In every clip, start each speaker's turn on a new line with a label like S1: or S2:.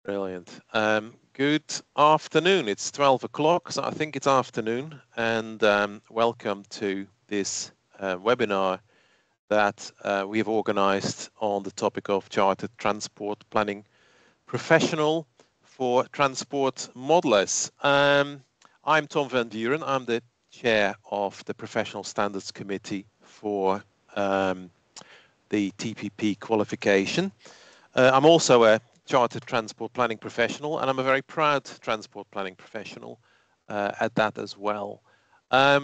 S1: Brilliant. Good afternoon. It's 12 o'clock, so I think it's afternoon, and welcome to this webinar that we have organized on the topic of Chartered Transport Planning Professional for Transport Modelers. I'm Tom van Buren. I'm the chair of the Professional Standards Committee for the TPP qualification. I'm also a Chartered Transport Planning Professional, and I'm a very proud Transport Planning Professional at that as well. A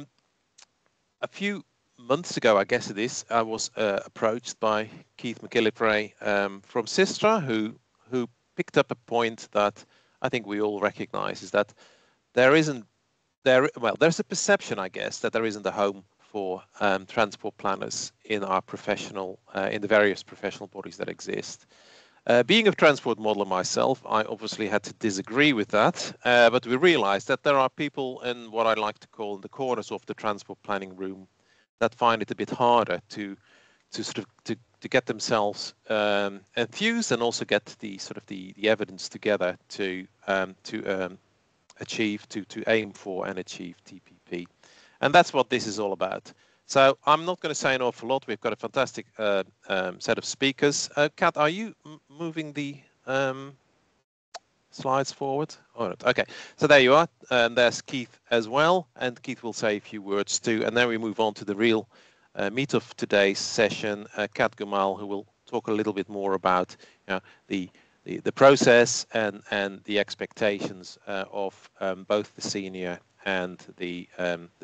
S1: few months ago, I guess it is, I was approached by Keith McGillivray from Sistra, who picked up a point that I think we all recognise, is that there's a perception, I guess, that there isn't a home for transport planners in our professional, in the various professional bodies that exist. Being a transport modeler myself, I obviously had to disagree with that, but we realized that there are people in what I like to call the corners of the transport planning room that find it a bit harder to get themselves enthused and also get the evidence together to aim for and achieve TPP, and that's what this is all about. So I'm not going to say an awful lot. We've got a fantastic set of speakers. Kat, are you moving the slides forward? Oh, okay, so there you are. And there's Keith as well. And Keith will say a few words too. And then we move on to the real meat of today's session, Kat Gumal, who will talk a little bit more about the process and the expectations of both the senior and the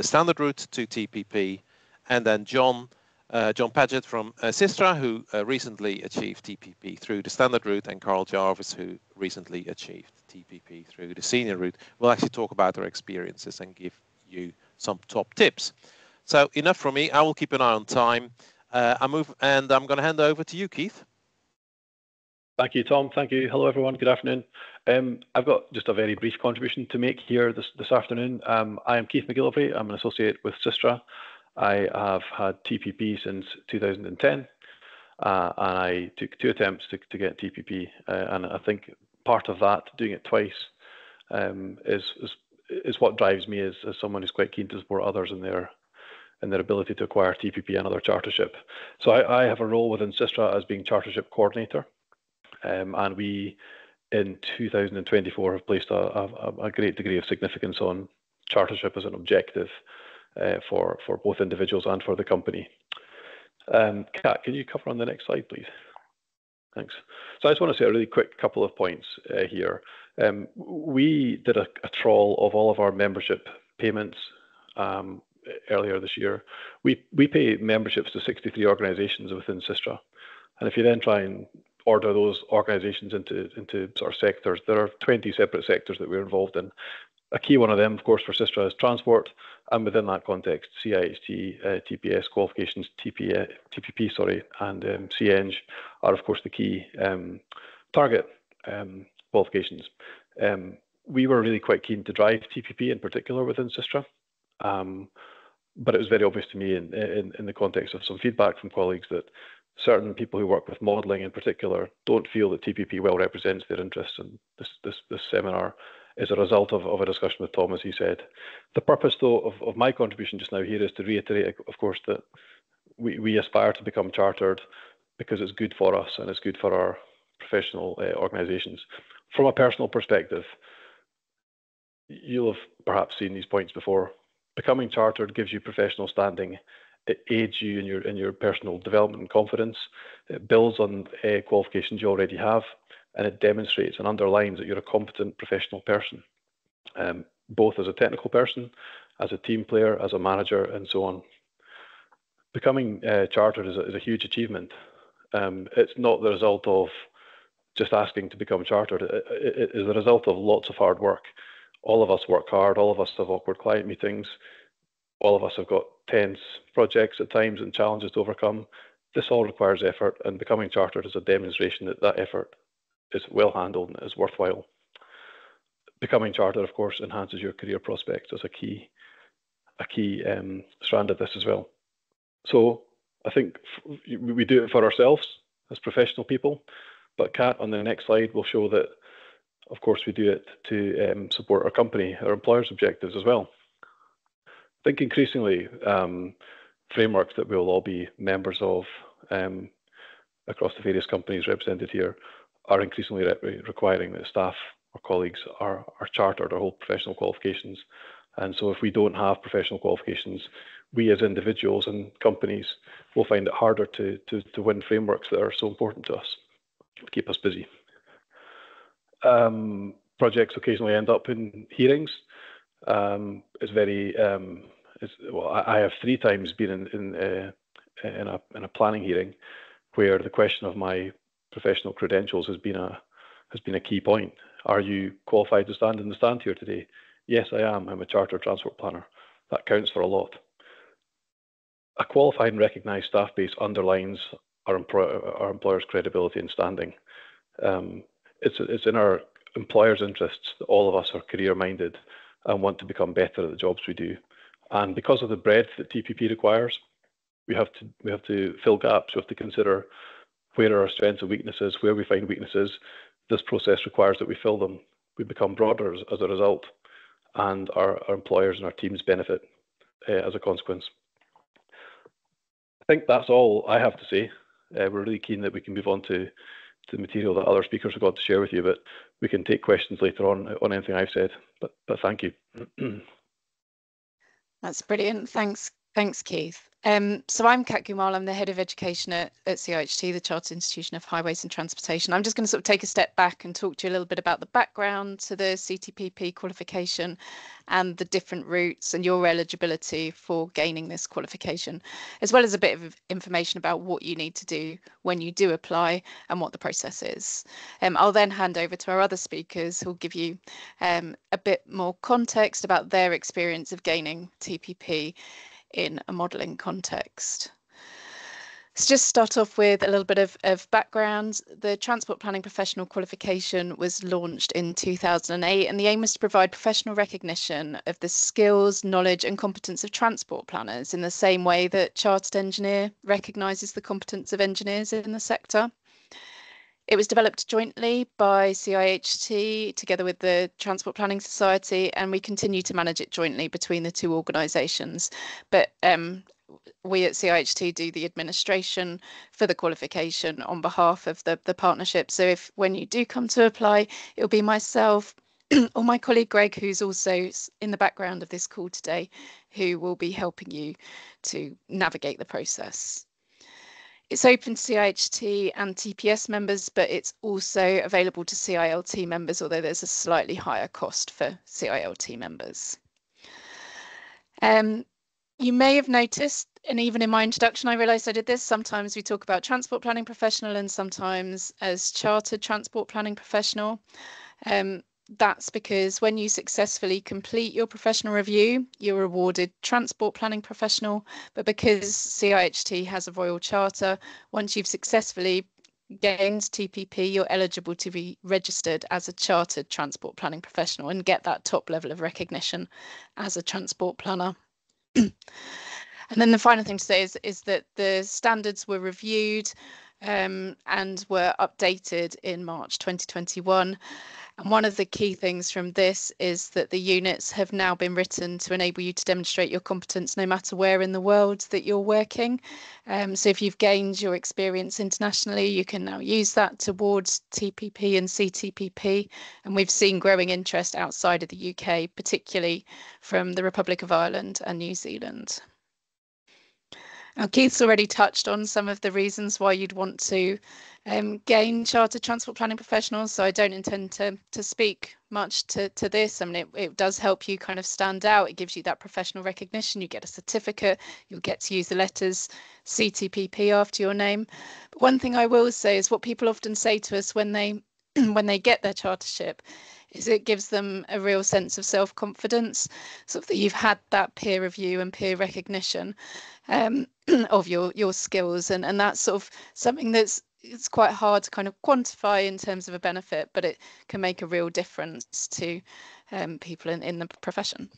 S1: standard route to TPP. And then John Paget from Sistra, who recently achieved TPP through the standard route, and Carl Jarvis, who recently achieved TPP through the senior route, will actually talk about their experiences and give you some top tips. So enough from me. I will keep an eye on time. I'm going to hand over to you, Keith.
S2: Thank you, Tom. Thank you. Hello, everyone. Good afternoon. I've got just a very brief contribution to make here this afternoon. I am Keith McGillivray. I'm an associate with Sistra. I have had TPP since 2010, and I took 2 attempts to get TPP, and I think part of that, doing it twice, is what drives me as someone who's quite keen to support others in their ability to acquire TPP and other chartership. So I have a role within Sistra as being chartership coordinator, and we in 2024 have placed a great degree of significance on chartership as an objective for both individuals and for the company. Kat, can you cover on the next slide, please? Thanks. So I just want to say a really quick couple of points here. We did a trawl of all of our membership payments earlier this year. We pay memberships to 63 organisations within Sistra, and if you then try and order those organisations into sort of sectors, there are 20 separate sectors that we're involved in. A key one of them, of course, for Sistra is transport, and within that context, CIHT, TPS qualifications, TPP, and CEng are, of course, the key target qualifications. We were really quite keen to drive TPP in particular within Sistra, but it was very obvious to me in the context of some feedback from colleagues that certain people who work with modelling in particular don't feel that TPP well represents their interests, and this seminar is a result of a discussion with Tom, as he said. The purpose, though, of my contribution just now here is to reiterate, of course, that we aspire to become chartered because it's good for us and it's good for our professional organisations. From a personal perspective, you'll have perhaps seen these points before. Becoming chartered gives you professional standing. It aids you in your personal development and confidence. It builds on qualifications you already have, and it demonstrates and underlines that you're a competent professional person, both as a technical person, as a team player, as a manager, and so on. Becoming chartered is a huge achievement. It's not the result of just asking to become chartered. It is the result of lots of hard work. All of us work hard. All of us have awkward client meetings. All of us have got tense projects at times and challenges to overcome. This all requires effort, and becoming chartered is a demonstration that that effort is well handled and is worthwhile. Becoming chartered, of course, enhances your career prospects as a key strand of this as well. So I think we do it for ourselves as professional people, but Kat on the next slide will show that of course, we do it to support our company, our employers' objectives as well. I think increasingly, frameworks that we'll all be members of across the various companies represented here are increasingly requiring that staff or colleagues are chartered or hold professional qualifications. And so if we don't have professional qualifications, we as individuals and companies will find it harder to win frameworks that are so important to us, to keep us busy. Projects occasionally end up in hearings. It's very, well, I have 3 times been in a planning hearing where the question of my professional credentials has been a key point. Are you qualified to stand in the stand here today? Yes, I am. I'm a chartered transport planner. That counts for a lot. A qualified and recognised staff base underlines our employers' credibility and standing. It's in our employers' interests that all of us are career-minded and want to become better at the jobs we do. And because of the breadth that TPP requires, we have to fill gaps. We have to consider where are our strengths and weaknesses, where we find weaknesses. This process requires that we fill them. We become broader as a result, and our employers and our teams benefit as a consequence. I think that's all I have to say. We're really keen that we can move on to the material that other speakers have got to share with you, but we can take questions later on anything I've said. But thank you.
S3: That's brilliant. Thanks, Keith. So I'm Kat Gumal. I'm the Head of Education at CIHT, the Chartered Institution of Highways and Transportation. I'm just going to sort of take a step back and talk to you a little bit about the background to the CTPP qualification and the different routes and your eligibility for gaining this qualification, as well as a bit of information about what you need to do when you do apply and what the process is. I'll then hand over to our other speakers who'll give you a bit more context about their experience of gaining TPP in a modelling context. Let's just start off with a little bit of background. The Transport Planning Professional Qualification was launched in 2008, and the aim was to provide professional recognition of the skills, knowledge and competence of transport planners in the same way that Chartered Engineer recognises the competence of engineers in the sector. It was developed jointly by CIHT together with the Transport Planning Society, and we continue to manage it jointly between the 2 organisations. But we at CIHT do the administration for the qualification on behalf of the partnership. So if when you do come to apply, it'll be myself or my colleague Greg, who's also in the background of this call today, who will be helping you to navigate the process. It's open to CIHT and TPS members, but it's also available to CILT members, although there's a slightly higher cost for CILT members. You may have noticed, and even in my introduction, I realised I did this, sometimes we talk about transport planning professional and sometimes as chartered transport planning professional. That's because when you successfully complete your professional review, you're awarded transport planning professional, but because CIHT has a royal charter, once you've successfully gained TPP, you're eligible to be registered as a chartered transport planning professional and get that top level of recognition as a transport planner. And then the final thing to say is that the standards were reviewed and were updated in March 2021. And one of the key things from this is that the units have now been written to enable you to demonstrate your competence no matter where in the world that you're working. So if you've gained your experience internationally, you can now use that towards TPP and CTPP. And we've seen growing interest outside of the UK, particularly from the Republic of Ireland and New Zealand. Now, Keith's already touched on some of the reasons why you'd want to gain Chartered Transport Planning Professionals, so I don't intend to speak much to this. I mean, it does help you kind of stand out. It gives you that professional recognition. You get a certificate. You'll get to use the letters CTPP after your name. But one thing I will say is what people often say to us when they get their chartership is it gives them a real sense of self-confidence, sort of that you've had that peer review and peer recognition of your skills, and that's sort of something it's quite hard to kind of quantify in terms of a benefit, but it can make a real difference to people in the profession.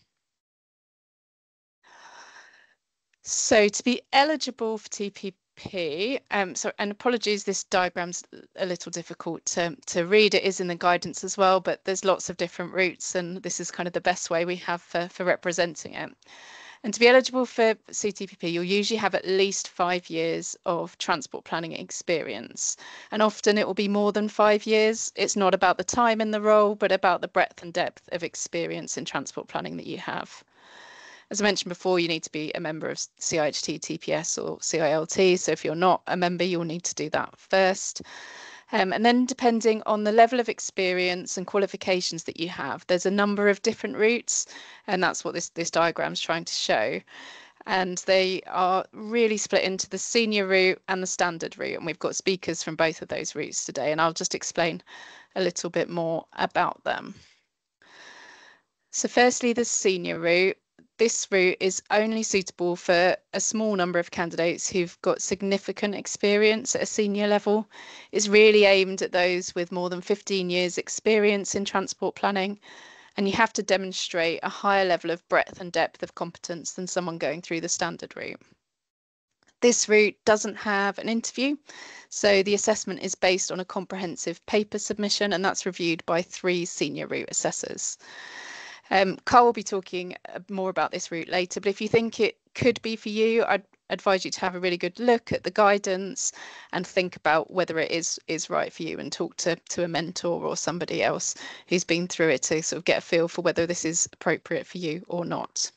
S3: So to be eligible for TPP TPP. And apologies, this diagram's a little difficult to read. It is in the guidance as well, but there's lots of different routes, and this is kind of the best way we have for representing it. And to be eligible for CTPP, you'll usually have at least 5 years of transport planning experience. And often it will be more than 5 years. It's not about the time in the role, but about the breadth and depth of experience in transport planning that you have. As I mentioned before, you need to be a member of CIHT, TPS or CILT. So if you're not a member, you'll need to do that first. And then depending on the level of experience and qualifications that you have, there's a number of different routes, and that's what this diagram is trying to show. And they are really split into the senior route and the standard route. And we've got speakers from both of those routes today, and I'll just explain a little bit more about them. So firstly, the senior route. This route is only suitable for a small number of candidates who've got significant experience at a senior level. It's really aimed at those with more than 15 years experience in transport planning, and you have to demonstrate a higher level of breadth and depth of competence than someone going through the standard route. This route doesn't have an interview, so the assessment is based on a comprehensive paper submission, and that's reviewed by 3 senior route assessors. Carl will be talking more about this route later, but if you think it could be for you, I'd advise you to have a really good look at the guidance and think about whether it is right for you, and talk to a mentor or somebody else who's been through it to sort of get a feel for whether this is appropriate for you or not.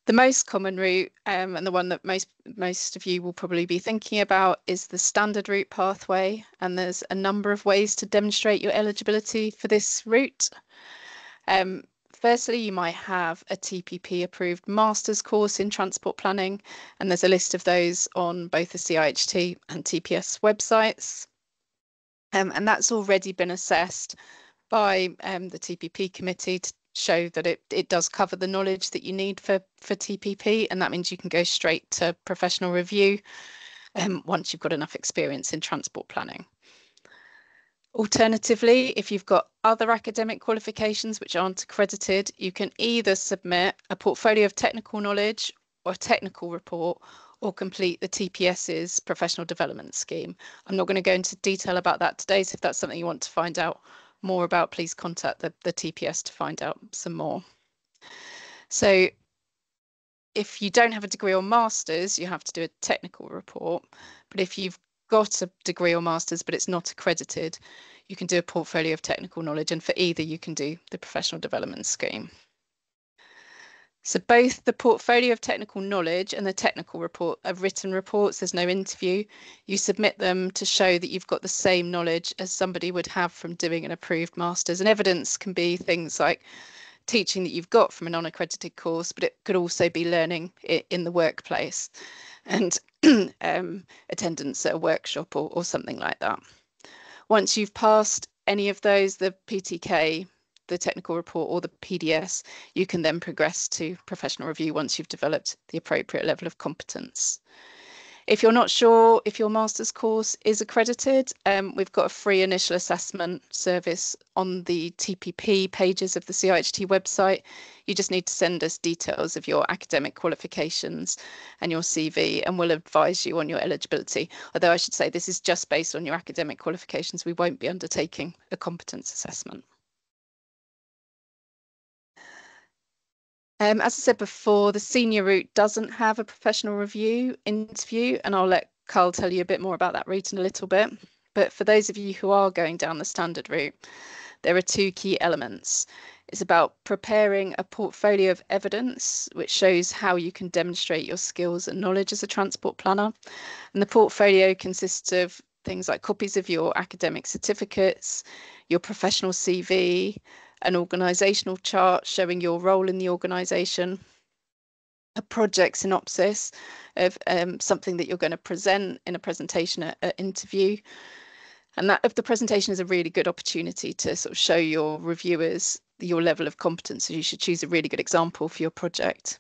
S3: The most common route, and the one that most of you will probably be thinking about, is the standard route pathway, and there's a number of ways to demonstrate your eligibility for this route. Firstly, you might have a TPP approved master's course in transport planning, and there's a list of those on both the CIHT and TPS websites. And that's already been assessed by the TPP committee to show that it does cover the knowledge that you need for TPP, and that means you can go straight to professional review once you've got enough experience in transport planning. Alternatively, if you've got other academic qualifications which aren't accredited, you can either submit a portfolio of technical knowledge or a technical report, or complete the TPS's professional development scheme. I'm not going to go into detail about that today, so if that's something you want to find out more about, please contact the TPS to find out some more. So if you don't have a degree or master's, you have to do a technical report. But if you've got a degree or master's but it's not accredited, you can do a portfolio of technical knowledge, and for either you can do the professional development scheme. So both the portfolio of technical knowledge and the technical report are written reports. There's no interview. You submit them to show that you've got the same knowledge as somebody would have from doing an approved master's, and evidence can be things like teaching that you've got from a non-accredited course, but it could also be learning in the workplace and attendance at a workshop or something like that. Once you've passed any of those, the PTK, the technical report, or the PDS, you can then progress to professional review once you've developed the appropriate level of competence. If you're not sure if your master's course is accredited, we've got a free initial assessment service on the TPP pages of the CIHT website. You just need to send us details of your academic qualifications and your CV, and we'll advise you on your eligibility. Although I should say this is just based on your academic qualifications. We won't be undertaking a competence assessment. As I said before, the senior route doesn't have a professional review interview, and I'll let Carl tell you a bit more about that route in a little bit. But for those of you who are going down the standard route, there are 2 key elements. It's about preparing a portfolio of evidence which shows how you can demonstrate your skills and knowledge as a transport planner. And the portfolio consists of things like copies of your academic certificates, your professional CV, an organisational chart showing your role in the organisation, a project synopsis of something that you're going to present in a presentation at an interview. And that of the presentation is a really good opportunity to sort of show your reviewers your level of competence. So you should choose a really good example for your project.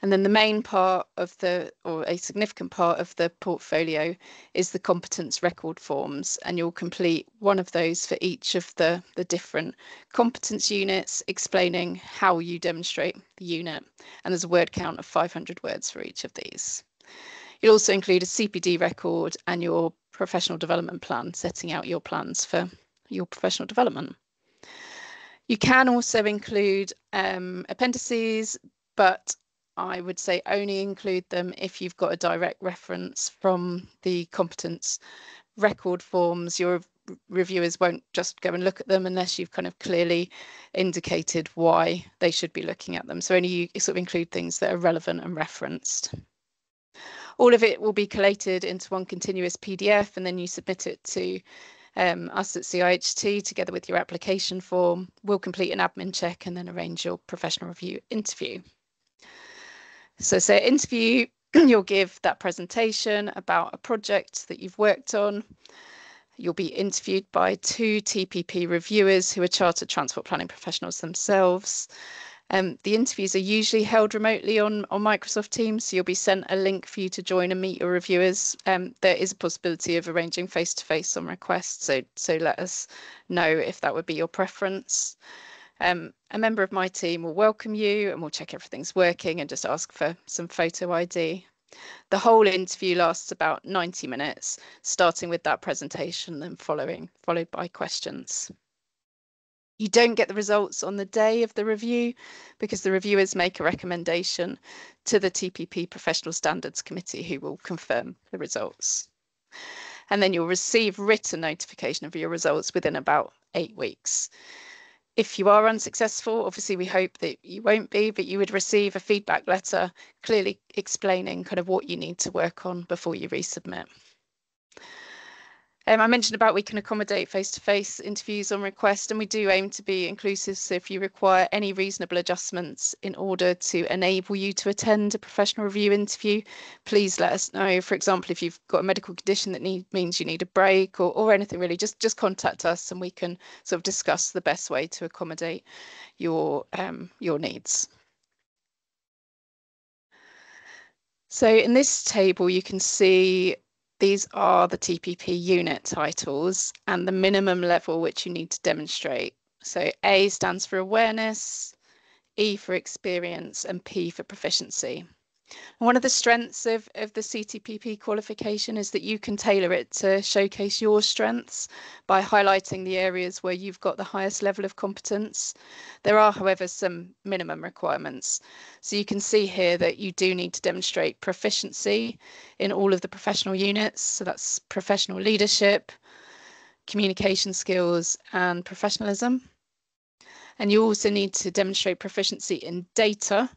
S3: And then the main part of or a significant part of the portfolio is the competence record forms, and you'll complete one of those for each of the different competence units, explaining how you demonstrate the unit. And there's a word count of 500 words for each of these. You'll also include a CPD record and your professional development plan, setting out your plans for your professional development. You can also include appendices, but I would say only include them if you've got a direct reference from the competence record forms. Your reviewers won't just go and look at them unless you've kind of clearly indicated why they should be looking at them. So only you sort of include things that are relevant and referenced. All of it will be collated into one continuous PDF, and then you submit it to us at CIHT together with your application form. We'll complete an admin check and then arrange your professional review interview. So interview, you'll give that presentation about a project that you've worked on. You'll be interviewed by 2 TPP reviewers who are chartered transport planning professionals themselves. The interviews are usually held remotely on Microsoft Teams, so you'll be sent a link for you to join and meet your reviewers. There is a possibility of arranging face-to-face on request, so let us know if that would be your preference. A member of my team will welcome you and we'll check everything's working and just ask for some photo ID. The whole interview lasts about 90 minutes, starting with that presentation and followed by questions. You don't get the results on the day of the review because the reviewers make a recommendation to the TPP Professional Standards Committee, who will confirm the results. And then you'll receive written notification of your results within about 8 weeks. If you are unsuccessful, obviously we hope that you won't be, but you would receive a feedback letter clearly explaining kind of what you need to work on before you resubmit. I mentioned about we can accommodate face-to-face interviews on request, and we do aim to be inclusive. So if you require any reasonable adjustments in order to enable you to attend a professional review interview, please let us know. For example, if you've got a medical condition that means you need a break or anything really, just contact us and we can sort of discuss the best way to accommodate your needs. So in this table, you can see these are the TPP unit titles and the minimum level which you need to demonstrate. So A stands for awareness, E for experience, and P for proficiency. One of the strengths of the CTPP qualification is that you can tailor it to showcase your strengths by highlighting the areas where you've got the highest level of competence. There are, however, some minimum requirements. So you can see here that you do need to demonstrate proficiency in all of the professional units. So that's professional leadership, communication skills, and professionalism. And you also need to demonstrate proficiency in data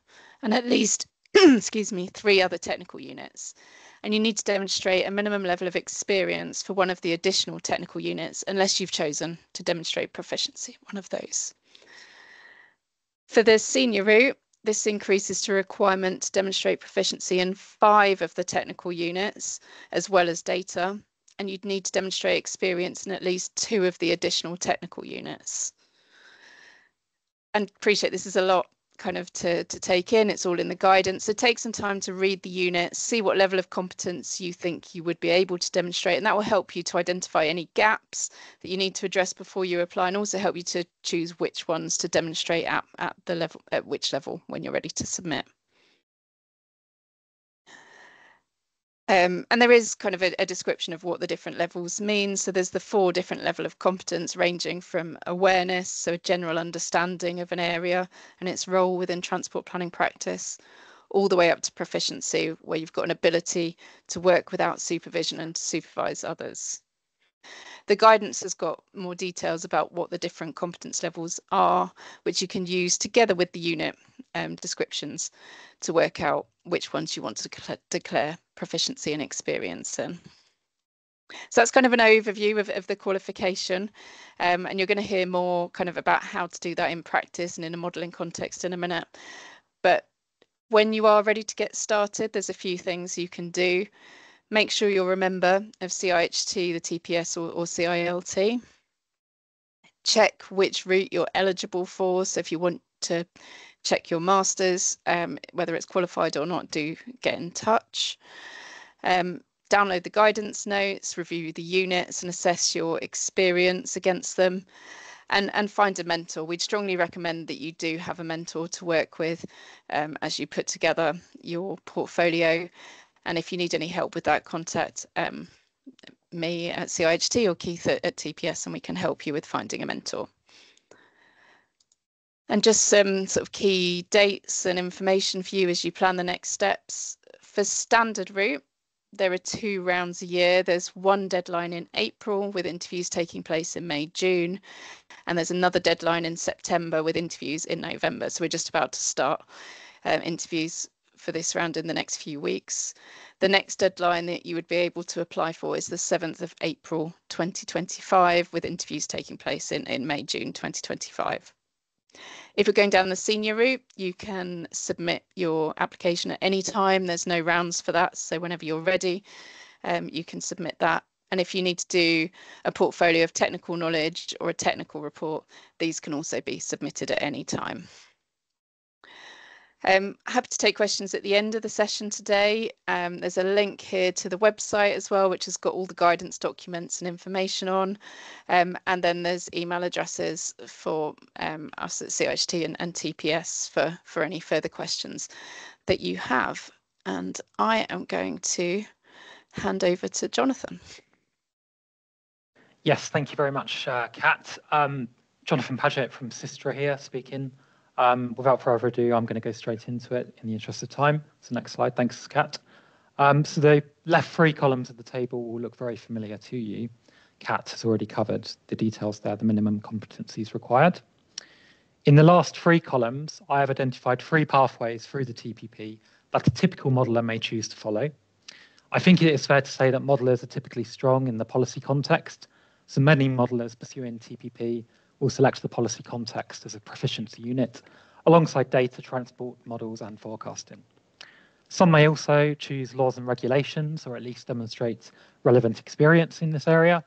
S3: and at least excuse me, 3 other technical units. And you need to demonstrate a minimum level of experience for one of the additional technical units, unless you've chosen to demonstrate proficiency in one of those. For the senior route, this increases to a requirement to demonstrate proficiency in 5 of the technical units, as well as data. And you'd need to demonstrate experience in at least 2 of the additional technical units. And appreciate this is a lot kind of to take in. It's all in the guidance. So take some time to read the unit, see what level of competence you think you would be able to demonstrate, and that will help you to identify any gaps that you need to address before you apply, and also help you to choose which ones to demonstrate at which level when you're ready to submit. And there is kind of a description of what the different levels mean. So there's the 4 different levels of competence, ranging from awareness, so a general understanding of an area and its role within transport planning practice, all the way up to proficiency, where you've got an ability to work without supervision and to supervise others. The guidance has got more details about what the different competence levels are, which you can use together with the unit descriptions to work out which ones you want to declare proficiency and experience in. So that's kind of an overview of the qualification, and you're going to hear more kind of about how to do that in practice and in a modelling context in a minute. But when you are ready to get started, there's a few things you can do. Make sure you're a member of CIHT, the TPS or CILT. Check which route you're eligible for. So if you want to check your masters, whether it's qualified or not, do get in touch. Download the guidance notes, review the units and assess your experience against them, and find a mentor. We'd strongly recommend that you do have a mentor to work with as you put together your portfolio. And if you need any help with that, contact me at CIHT or Keith at TPS, and we can help you with finding a mentor. And just some sort of key dates and information for you as you plan the next steps. For standard route, there are 2 rounds a year. There's one deadline in April with interviews taking place in May, June, and there's another deadline in September with interviews in November. So we're just about to start interviews for this round in the next few weeks. The next deadline that you would be able to apply for is the 7th of April 2025 with interviews taking place in May, June 2025. If you're going down the senior route, you can submit your application at any time. There's no rounds for that. So whenever you're ready, you can submit that. And if you need to do a portfolio of technical knowledge or a technical report, these can also be submitted at any time. Happy to take questions at the end of the session today. There's a link here to the website as well, which has got all the guidance documents and information on. And then there's email addresses for us at CIHT and TPS for any further questions that you have. And I am going to hand over to Jonathan.
S4: Yes, thank you very much, Kat. Jonathan Paget from Sistra here speaking. Without further ado, I'm going to go straight into it in the interest of time. So next slide, thanks, Kat. So the left 3 columns of the table will look very familiar to you. Kat has already covered the details there, the minimum competencies required. In the last 3 columns, I have identified 3 pathways through the TPP that a typical modeller may choose to follow. I think it is fair to say that modelers are typically strong in the policy context. So many modelers pursuing TPP will select the policy context as a proficiency unit, alongside data transport models and forecasting. Some may also choose laws and regulations, or at least demonstrate relevant experience in this area.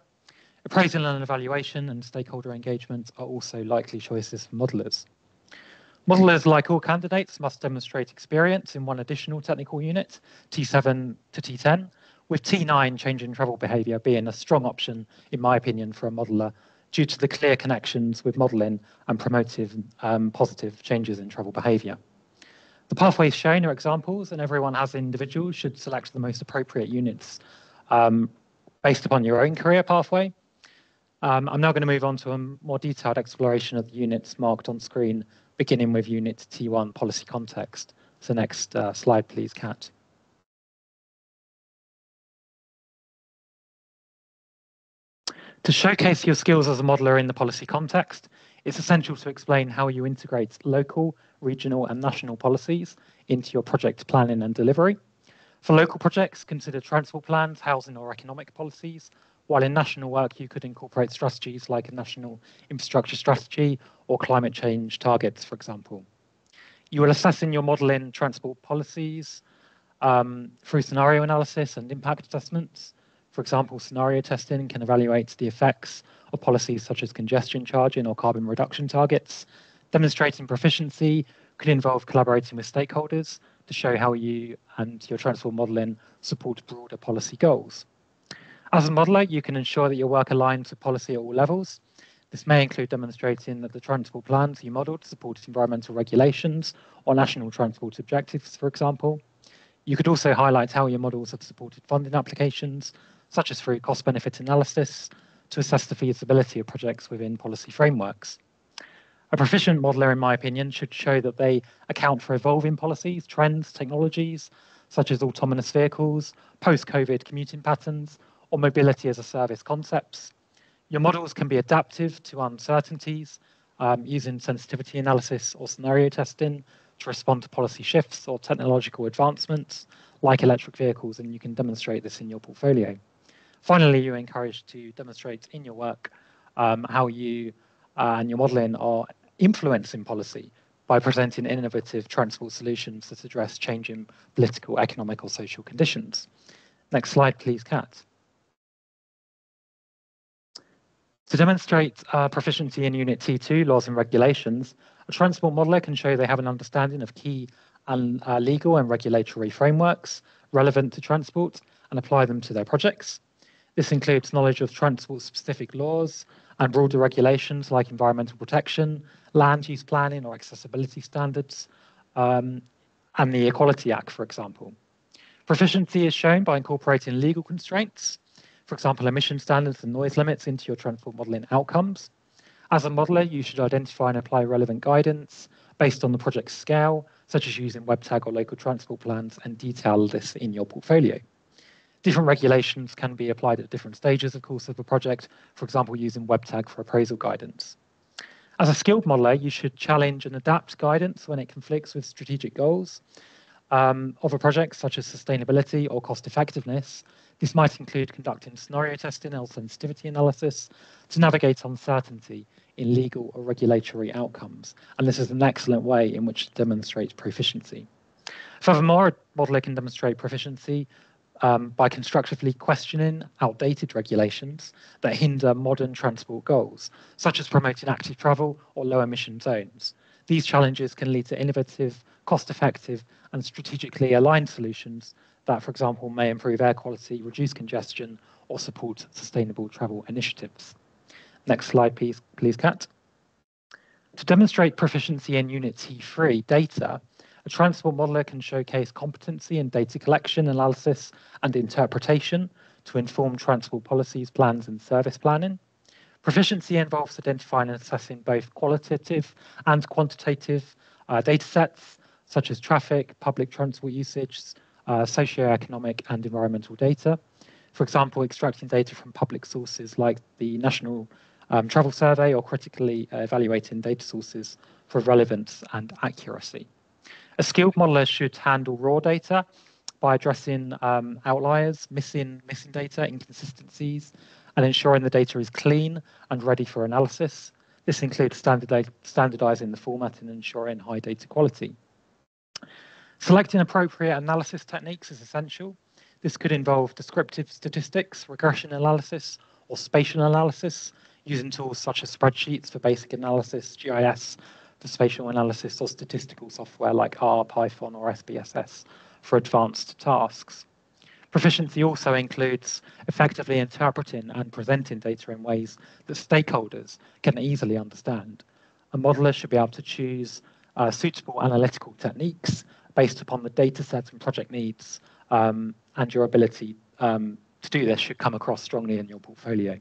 S4: Appraisal and evaluation and stakeholder engagement are also likely choices for modelers. Modelers, like all candidates, must demonstrate experience in one additional technical unit, T7 to T10, with T9, change in travel behaviour, being a strong option, in my opinion, for a modeller, due to the clear connections with modelling and promotive positive changes in travel behaviour. The pathways shown are examples, and everyone as individuals should select the most appropriate units based upon your own career pathway. I'm now going to move on to a more detailed exploration of the units marked on screen, beginning with Unit T1 policy context. So next slide, please, Kat. To showcase your skills as a modeller in the policy context, it's essential to explain how you integrate local, regional, and national policies into your project planning and delivery. For local projects, consider transport plans, housing or economic policies, while in national work, you could incorporate strategies like a national infrastructure strategy or climate change targets, for example. You will assess in your modelling transport policies through scenario analysis and impact assessments. For example, scenario testing can evaluate the effects of policies such as congestion charging or carbon reduction targets. Demonstrating proficiency could involve collaborating with stakeholders to show how you and your transport modelling support broader policy goals. As a modeller, you can ensure that your work aligns with policy at all levels. This may include demonstrating that the transport plans you modelled support environmental regulations or national transport objectives, for example. You could also highlight how your models have supported funding applications, such as through cost-benefit analysis, to assess the feasibility of projects within policy frameworks. A proficient modeller, in my opinion, should show that they account for evolving policies, trends, technologies, such as autonomous vehicles, post-COVID commuting patterns, or mobility as a service concepts. Your models can be adaptive to uncertainties, using sensitivity analysis or scenario testing to respond to policy shifts or technological advancements, like electric vehicles, and you can demonstrate this in your portfolio. Finally, you're encouraged to demonstrate in your work how you and your modelling are influencing policy by presenting innovative transport solutions that address changing political, economic, or social conditions. Next slide, please, Kat. To demonstrate proficiency in Unit T2, laws and regulations, a transport modeller can show they have an understanding of key legal and regulatory frameworks relevant to transport and apply them to their projects. This includes knowledge of transport-specific laws and broader regulations like environmental protection, land use planning or accessibility standards, and the Equality Act, for example. Proficiency is shown by incorporating legal constraints, for example, emission standards and noise limits into your transport modelling outcomes. As a modeller, you should identify and apply relevant guidance based on the project's scale, such as using WebTag or local transport plans, and detail this in your portfolio. Different regulations can be applied at different stages, of course, of a project, for example, using WebTag for appraisal guidance. As a skilled modeller, you should challenge and adapt guidance when it conflicts with strategic goals of a project, such as sustainability or cost effectiveness. This might include conducting scenario testing or sensitivity analysis to navigate uncertainty in legal or regulatory outcomes. And this is an excellent way in which to demonstrate proficiency. Furthermore, a modeller can demonstrate proficiency by constructively questioning outdated regulations that hinder modern transport goals, such as promoting active travel or low emission zones. These challenges can lead to innovative, cost-effective, and strategically aligned solutions that, for example, may improve air quality, reduce congestion, or support sustainable travel initiatives. Next slide, please, Kat. To demonstrate proficiency in Unit T3 data, a transport modeller can showcase competency in data collection, analysis, and interpretation to inform transport policies, plans, and service planning. Proficiency involves identifying and assessing both qualitative and quantitative data sets, such as traffic, public transport usage, socioeconomic and environmental data. For example, extracting data from public sources like the National Travel Survey, or critically evaluating data sources for relevance and accuracy. A skilled modeller should handle raw data by addressing outliers, missing data, inconsistencies, and ensuring the data is clean and ready for analysis. This includes standardizing the format and ensuring high data quality. Selecting appropriate analysis techniques is essential. This could involve descriptive statistics, regression analysis, or spatial analysis, using tools such as spreadsheets for basic analysis, GIS for spatial analysis, or statistical software like R, Python, or SPSS for advanced tasks. Proficiency also includes effectively interpreting and presenting data in ways that stakeholders can easily understand. A modeller should be able to choose suitable analytical techniques based upon the data set and project needs, and your ability to do this should come across strongly in your portfolio.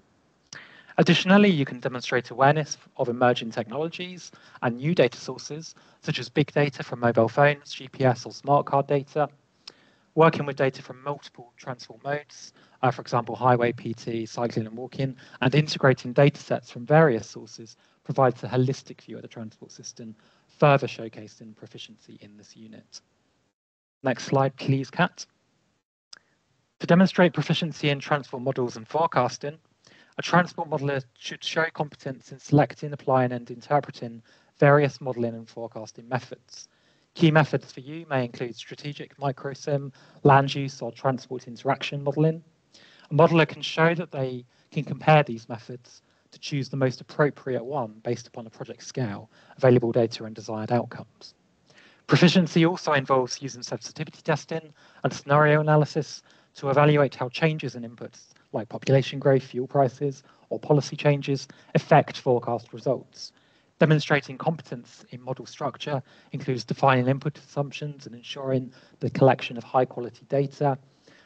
S4: Additionally, you can demonstrate awareness of emerging technologies and new data sources, such as big data from mobile phones, GPS or smart card data, working with data from multiple transport modes, for example, highway, PT, cycling and walking, and integrating data sets from various sources provides a holistic view of the transport system, further showcasing proficiency in this unit. Next slide, please, Kat. To demonstrate proficiency in transport models and forecasting, a transport modeller should show competence in selecting, applying, and interpreting various modelling and forecasting methods. Key methods for you may include strategic microsim, land use, or transport interaction modelling. A modeller can show that they can compare these methods to choose the most appropriate one based upon a project scale, available data, and desired outcomes. Proficiency also involves using sensitivity testing and scenario analysis to evaluate how changes in inputs like population growth, fuel prices, or policy changes affect forecast results. Demonstrating competence in model structure includes defining input assumptions and ensuring the collection of high-quality data,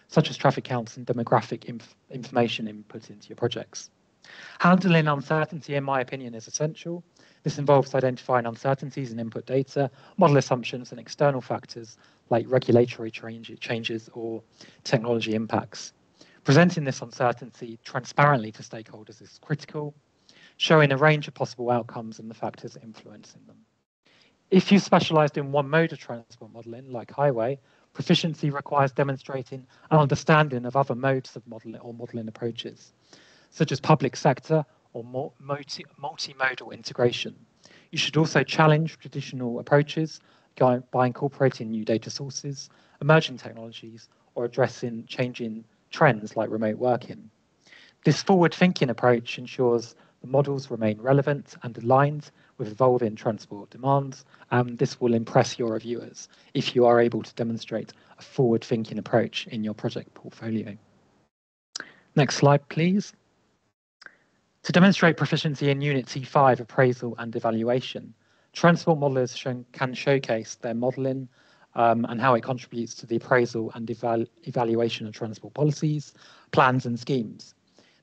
S4: such as traffic counts and demographic information input into your projects. Handling uncertainty, in my opinion, is essential. This involves identifying uncertainties in input data, model assumptions, and external factors like regulatory changes or technology impacts. Presenting this uncertainty transparently to stakeholders is critical, showing a range of possible outcomes and the factors influencing them. If you specialised in one mode of transport modelling, like highway, proficiency requires demonstrating an understanding of other modes of modelling or modelling approaches, such as public sector or multimodal integration. You should also challenge traditional approaches by incorporating new data sources, emerging technologies, or addressing changing trends like remote working. This forward-thinking approach ensures the models remain relevant and aligned with evolving transport demands, and this will impress your reviewers if you are able to demonstrate a forward-thinking approach in your project portfolio. Next slide, please. To demonstrate proficiency in Unit T5, appraisal and evaluation, transport modelers can showcase their modelling and how it contributes to the appraisal and evaluation of transport policies, plans and schemes.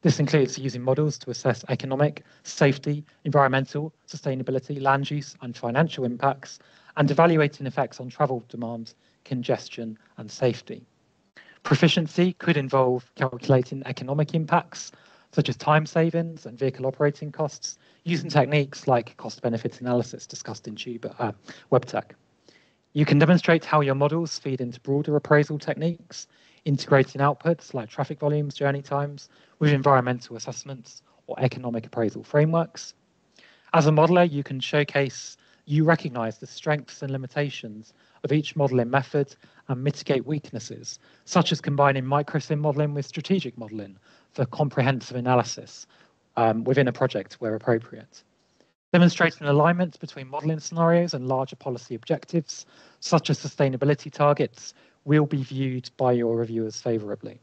S4: This includes using models to assess economic, safety, environmental, sustainability, land use and financial impacts, and evaluating effects on travel demand, congestion and safety. Proficiency could involve calculating economic impacts, such as time savings and vehicle operating costs, using techniques like cost-benefit analysis discussed in WebTech. You can demonstrate how your models feed into broader appraisal techniques, integrating outputs like traffic volumes, journey times, with environmental assessments or economic appraisal frameworks. As a modeler, you can showcase you recognize the strengths and limitations of each modeling method and mitigate weaknesses, such as combining microsim modeling with strategic modeling for comprehensive analysis within a project where appropriate. Demonstrating alignment between modeling scenarios and larger policy objectives, such as sustainability targets, will be viewed by your reviewers favorably.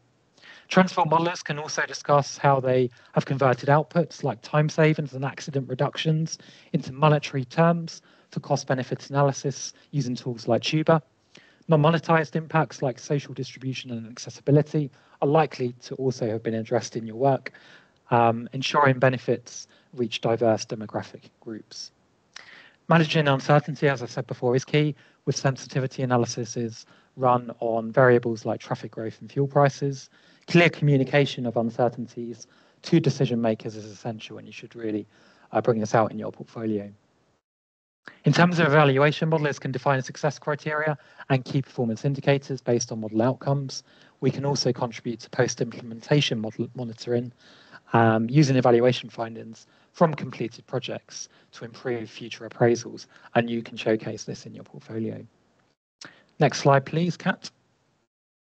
S4: Transport modelers can also discuss how they have converted outputs like time savings and accident reductions into monetary terms for cost-benefit analysis using tools like Tuba. Non-monetized impacts like social distribution and accessibility are likely to also have been addressed in your work, ensuring benefits reach diverse demographic groups. Managing uncertainty, as I said before, is key, with sensitivity analysis run on variables like traffic growth and fuel prices. Clear communication of uncertainties to decision makers is essential, and you should really bring this out in your portfolio. In terms of evaluation, modelers can define success criteria and key performance indicators based on model outcomes. We can also contribute to post-implementation monitoring using evaluation findings from completed projects to improve future appraisals, and you can showcase this in your portfolio. Next slide, please, Kat.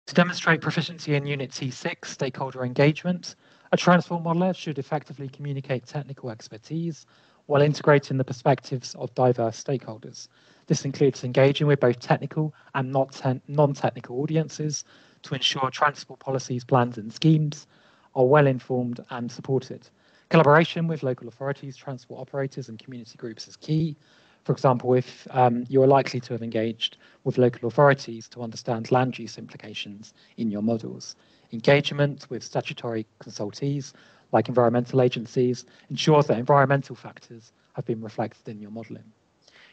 S4: To demonstrate proficiency in Unit T6, stakeholder engagement, a transport modeler should effectively communicate technical expertise while integrating the perspectives of diverse stakeholders. This includes engaging with both technical and non-technical audiences to ensure transport policies, plans and schemes are well informed and supported. Collaboration with local authorities, transport operators and community groups is key. For example, if you are likely to have engaged with local authorities to understand land use implications in your models. Engagement with statutory consultees, like environmental agencies, ensures that environmental factors have been reflected in your modelling.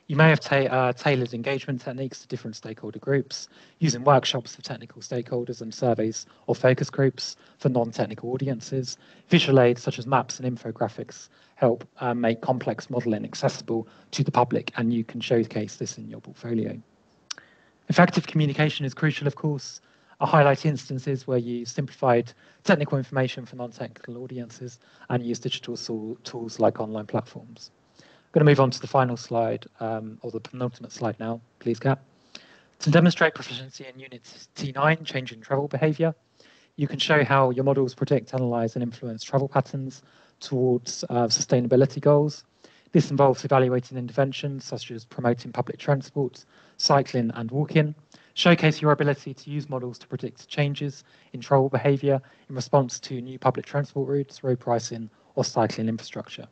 S4: You may have tailored engagement techniques to different stakeholder groups, using workshops for technical stakeholders and surveys or focus groups for non-technical audiences. Visual aids such as maps and infographics help make complex modelling accessible to the public, and you can showcase this in your portfolio. Effective communication is crucial, of course. I highlight instances where you simplified technical information for non-technical audiences and use digital tools like online platforms. I'm going to move on to the final slide, or the penultimate slide now, please, Kat. To demonstrate proficiency in Unit T9, changing travel behaviour, you can show how your models predict, analyse and influence travel patterns towards sustainability goals. This involves evaluating interventions such as promoting public transport, cycling and walking. Showcase your ability to use models to predict changes in travel behaviour in response to new public transport routes, road pricing or cycling infrastructure.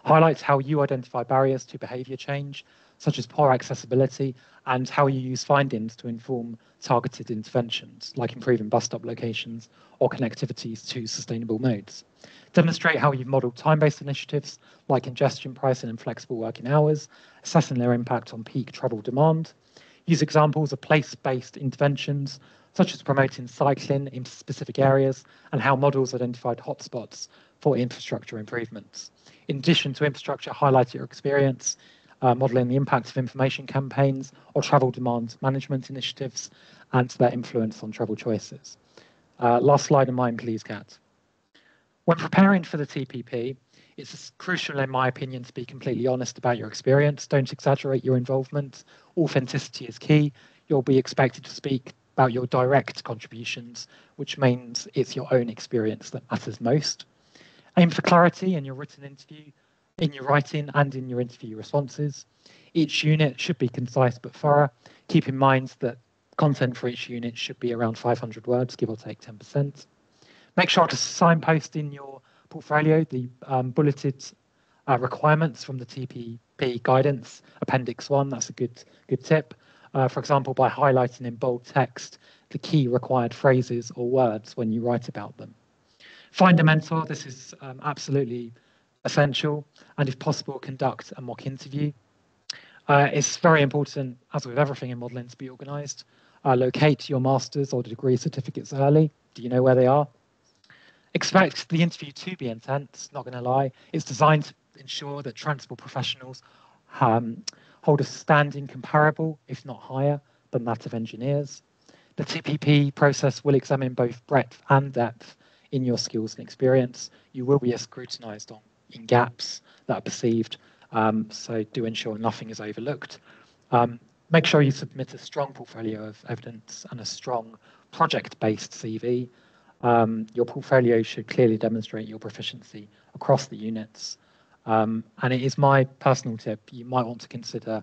S4: Highlight how you identify barriers to behaviour change, such as poor accessibility, and how you use findings to inform targeted interventions, like improving bus stop locations or connectivities to sustainable modes. Demonstrate how you've modelled time-based initiatives, like congestion pricing and flexible working hours, assessing their impact on peak travel demand. Use examples of place-based interventions, such as promoting cycling in specific areas, and how models identified hotspots for infrastructure improvements. In addition to infrastructure, highlight your experience modelling the impact of information campaigns or travel demand management initiatives and their influence on travel choices. Last slide of mine, please, Kat. When preparing for the TPP, it's crucial, in my opinion, to be completely honest about your experience. Don't exaggerate your involvement. Authenticity is key. You'll be expected to speak about your direct contributions, which means it's your own experience that matters most. Aim for clarity in your written interview, in your writing and in your interview responses. Each unit should be concise but thorough. Keep in mind that content for each unit should be around 500 words, give or take 10%. Make sure to signpost in your portfolio the bulleted requirements from the TPP guidance, Appendix 1, that's a good tip. For example, by highlighting in bold text the key required phrases or words when you write about them. Find a mentor. This is absolutely essential, and if possible, conduct a mock interview. It's very important, as with everything in modelling, to be organised. Locate your master's or degree certificates early. Do you know where they are? Expect the interview to be intense, not going to lie. It's designed to ensure that transport professionals hold a standing comparable, if not higher, than that of engineers. The TPP process will examine both breadth and depth in your skills and experience. You will be scrutinised in gaps that are perceived, so do ensure nothing is overlooked. Make sure you submit a strong portfolio of evidence and a strong project-based CV. Your portfolio should clearly demonstrate your proficiency across the units. And it is my personal tip, you might want to consider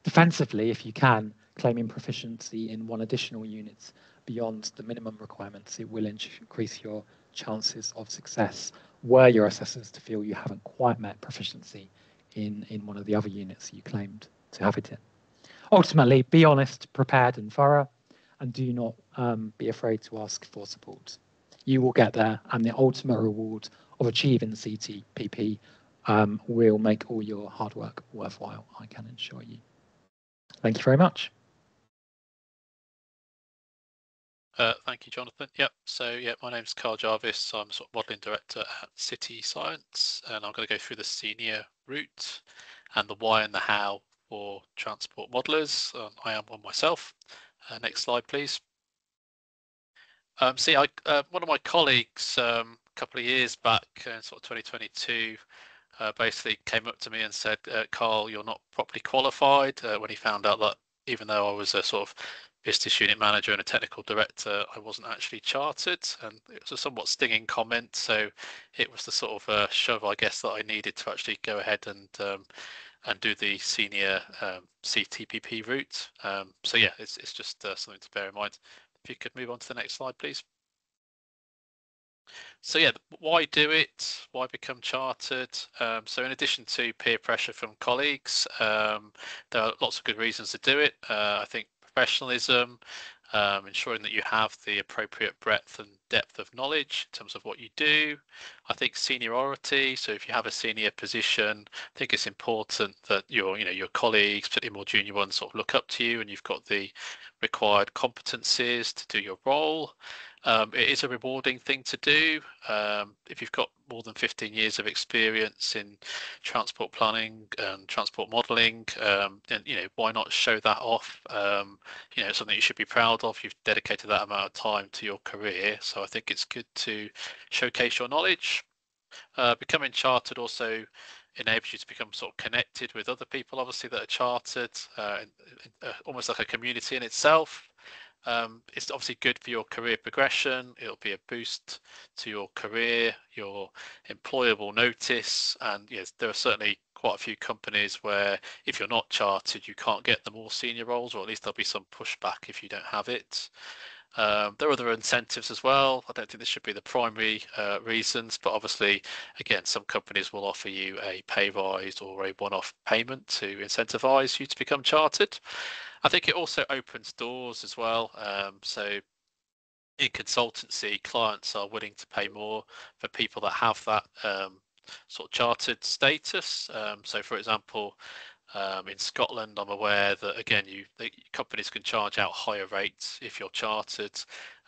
S4: defensively, if you can, claiming proficiency in one additional unit beyond the minimum requirements. It will increase your chances of success were your assessors to feel you haven't quite met proficiency in one of the other units you claimed to have it in. Ultimately, be honest, prepared and thorough, and do not be afraid to ask for support. You will get there, and the ultimate reward of achieving the CTPP will make all your hard work worthwhile, I can assure you. Thank you very much.
S5: Thank you, Jonathan. My name's Carl Jarvis. I'm sort of modelling director at City Science, and I'm going to go through the senior route and the why and the how for transport modellers. I am one myself. Next slide, please. One of my colleagues a couple of years back, in sort of 2022, basically came up to me and said, Carl, you're not properly qualified, when he found out that even though I was a sort of business unit manager and a technical director, I wasn't actually chartered, and it was a somewhat stinging comment. So it was the sort of shove, I guess, that I needed to actually go ahead and do the senior CTPP route. It's just something to bear in mind. If you could move on to the next slide, please. So why do it? Why become chartered? So in addition to peer pressure from colleagues, there are lots of good reasons to do it. I think professionalism, ensuring that you have the appropriate breadth and depth of knowledge in terms of what you do. I think seniority. So if you have a senior position, I think it's important that your colleagues, particularly more junior ones, sort of look up to you, and you've got the required competencies to do your role. It is a rewarding thing to do. If you've got more than 15 years of experience in transport planning and transport modelling, then why not show that off? It's something you should be proud of. You've dedicated that amount of time to your career, so I think it's good to showcase your knowledge. Becoming chartered also enables you to become sort of connected with other people, obviously, that are chartered, almost like a community in itself. It's obviously good for your career progression. It'll be a boost to your career, your employable notice, and yes, there are certainly quite a few companies where if you're not chartered, you can't get the more senior roles, or at least there'll be some pushback if you don't have it. There are other incentives as well. I don't think this should be the primary reasons, but obviously, again, some companies will offer you a pay rise or a one-off payment to incentivize you to become chartered. I think it also opens doors as well. So in consultancy, clients are willing to pay more for people that have that sort of chartered status. So for example, in Scotland, I'm aware that again, companies can charge out higher rates if you're chartered,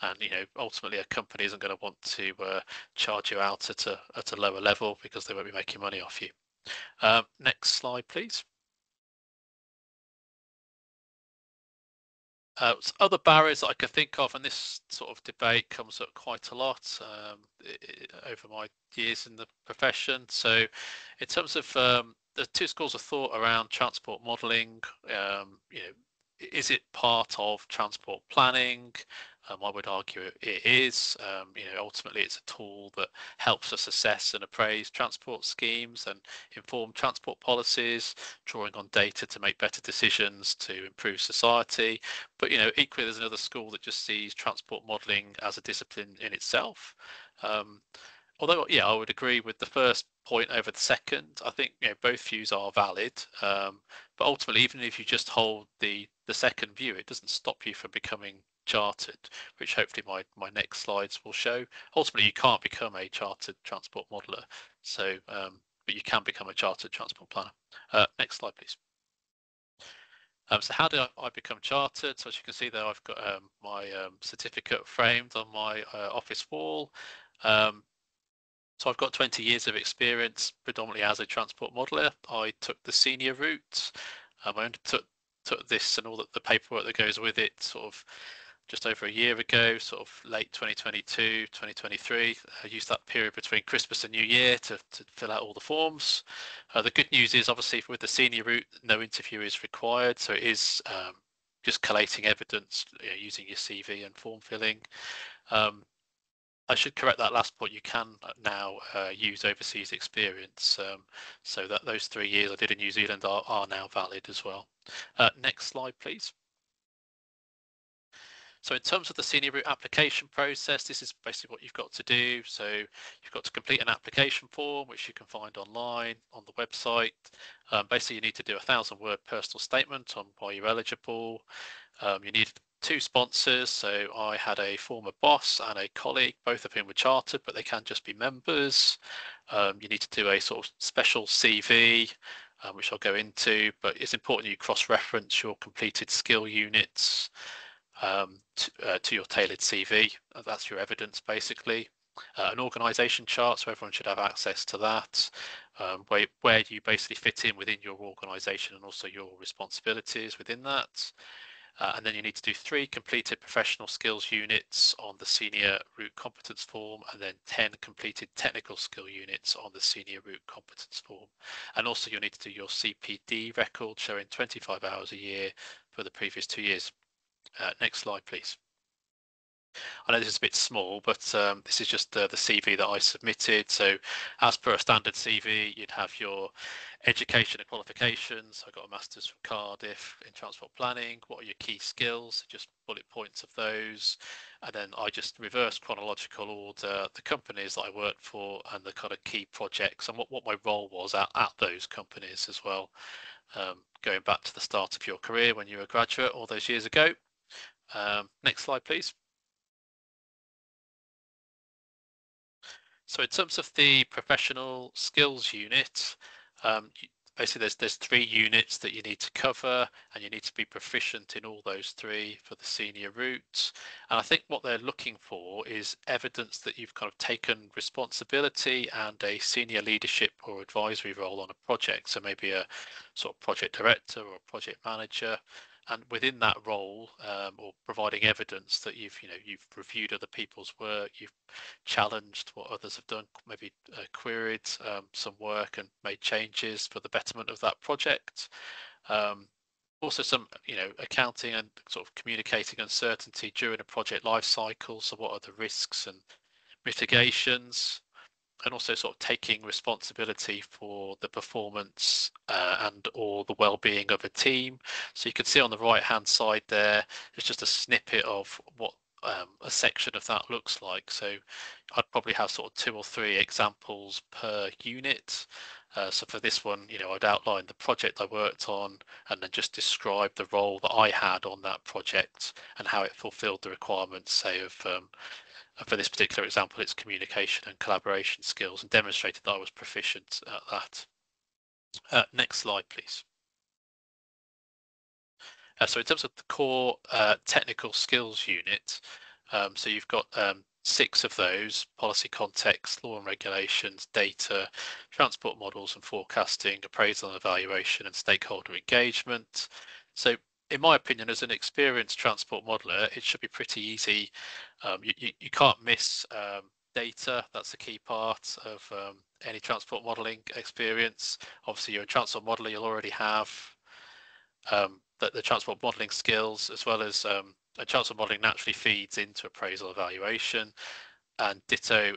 S5: and ultimately a company isn't going to want to charge you out at a lower level because they won't be making money off you. Next slide, please. Other barriers that I could think of, and this sort of debate comes up quite a lot over my years in the profession. So in terms of the two schools of thought around transport modelling, is it part of transport planning? I would argue it is. Ultimately, it's a tool that helps us assess and appraise transport schemes and inform transport policies, drawing on data to make better decisions to improve society. But equally, there's another school that just sees transport modelling as a discipline in itself. Although, I would agree with the first point over the second. I think both views are valid. But ultimately, even if you just hold the second view, it doesn't stop you from becoming chartered, which hopefully my next slides will show. Ultimately, you can't become a chartered transport modeller, so but you can become a chartered transport planner. Next slide, please. So how did I become chartered? So as you can see there, I've got my certificate framed on my office wall. So I've got 20 years of experience, predominantly as a transport modeller. I took the senior route. I undertook this and all the paperwork that goes with it sort of just over a year ago, sort of late 2022, 2023. I used that period between Christmas and New Year to fill out all the forms. The good news is obviously with the senior route, no interview is required. So it is just collating evidence, using your CV and form filling. I should correct that last point. You can now use overseas experience, so that those 3 years I did in New Zealand are now valid as well. Next slide, please. So in terms of the senior route application process, this is basically what you've got to do. So you've got to complete an application form, which you can find online on the website. Basically, you need to do a 1,000-word personal statement on why you're eligible. You need 2 sponsors. So I had a former boss and a colleague, both of whom were chartered, but they can just be members. You need to do a sort of special CV, which I'll go into, but it's important you cross-reference your completed skill units to your tailored CV. That's your evidence, basically. An organisation chart, so everyone should have access to that, where you basically fit in within your organisation and also your responsibilities within that. And then you need to do 3 completed professional skills units on the senior route competence form, and then 10 completed technical skill units on the senior route competence form. And also you'll need to do your CPD record showing 25 hours a year for the previous 2 years. Next slide, please. I know this is a bit small, but this is just the CV that I submitted. So as per a standard CV, you'd have your education and qualifications. I got a master's from Cardiff in transport planning. What are your key skills? Just bullet points of those. And then I just reverse chronological order the companies that I worked for and the kind of key projects and what my role was at those companies as well. Going back to the start of your career when you were a graduate all those years ago. Next slide, please. So in terms of the professional skills unit, basically there's 3 units that you need to cover, and you need to be proficient in all those 3 for the senior route. And I think what they're looking for is evidence that you've kind of taken responsibility and a senior leadership or advisory role on a project. So maybe a sort of project director or a project manager. And within that role, or providing evidence that you've reviewed other people's work, you've challenged what others have done, maybe queried some work and made changes for the betterment of that project. Also some, accounting and sort of communicating uncertainty during a project life cycle. So what are the risks and mitigations? And also sort of taking responsibility for the performance and or the well-being of a team. So you can see on the right-hand side there, it's just a snippet of what a section of that looks like. So I'd probably have sort of 2 or 3 examples per unit. So for this one, I'd outline the project I worked on and then just describe the role that I had on that project and how it fulfilled the requirements, say, of for this particular example, it's communication and collaboration skills, and demonstrated that I was proficient at that. Next slide, please. So in terms of the core technical skills unit, so you've got 6 of those: policy context, law and regulations, data, transport models and forecasting, appraisal and evaluation, and stakeholder engagement. So in my opinion, as an experienced transport modeller, it should be pretty easy. You can't miss data. That's the key part of any transport modelling experience. Obviously, you're a transport modeller, you'll already have the transport modelling skills, as well as transport modelling naturally feeds into appraisal evaluation. And ditto,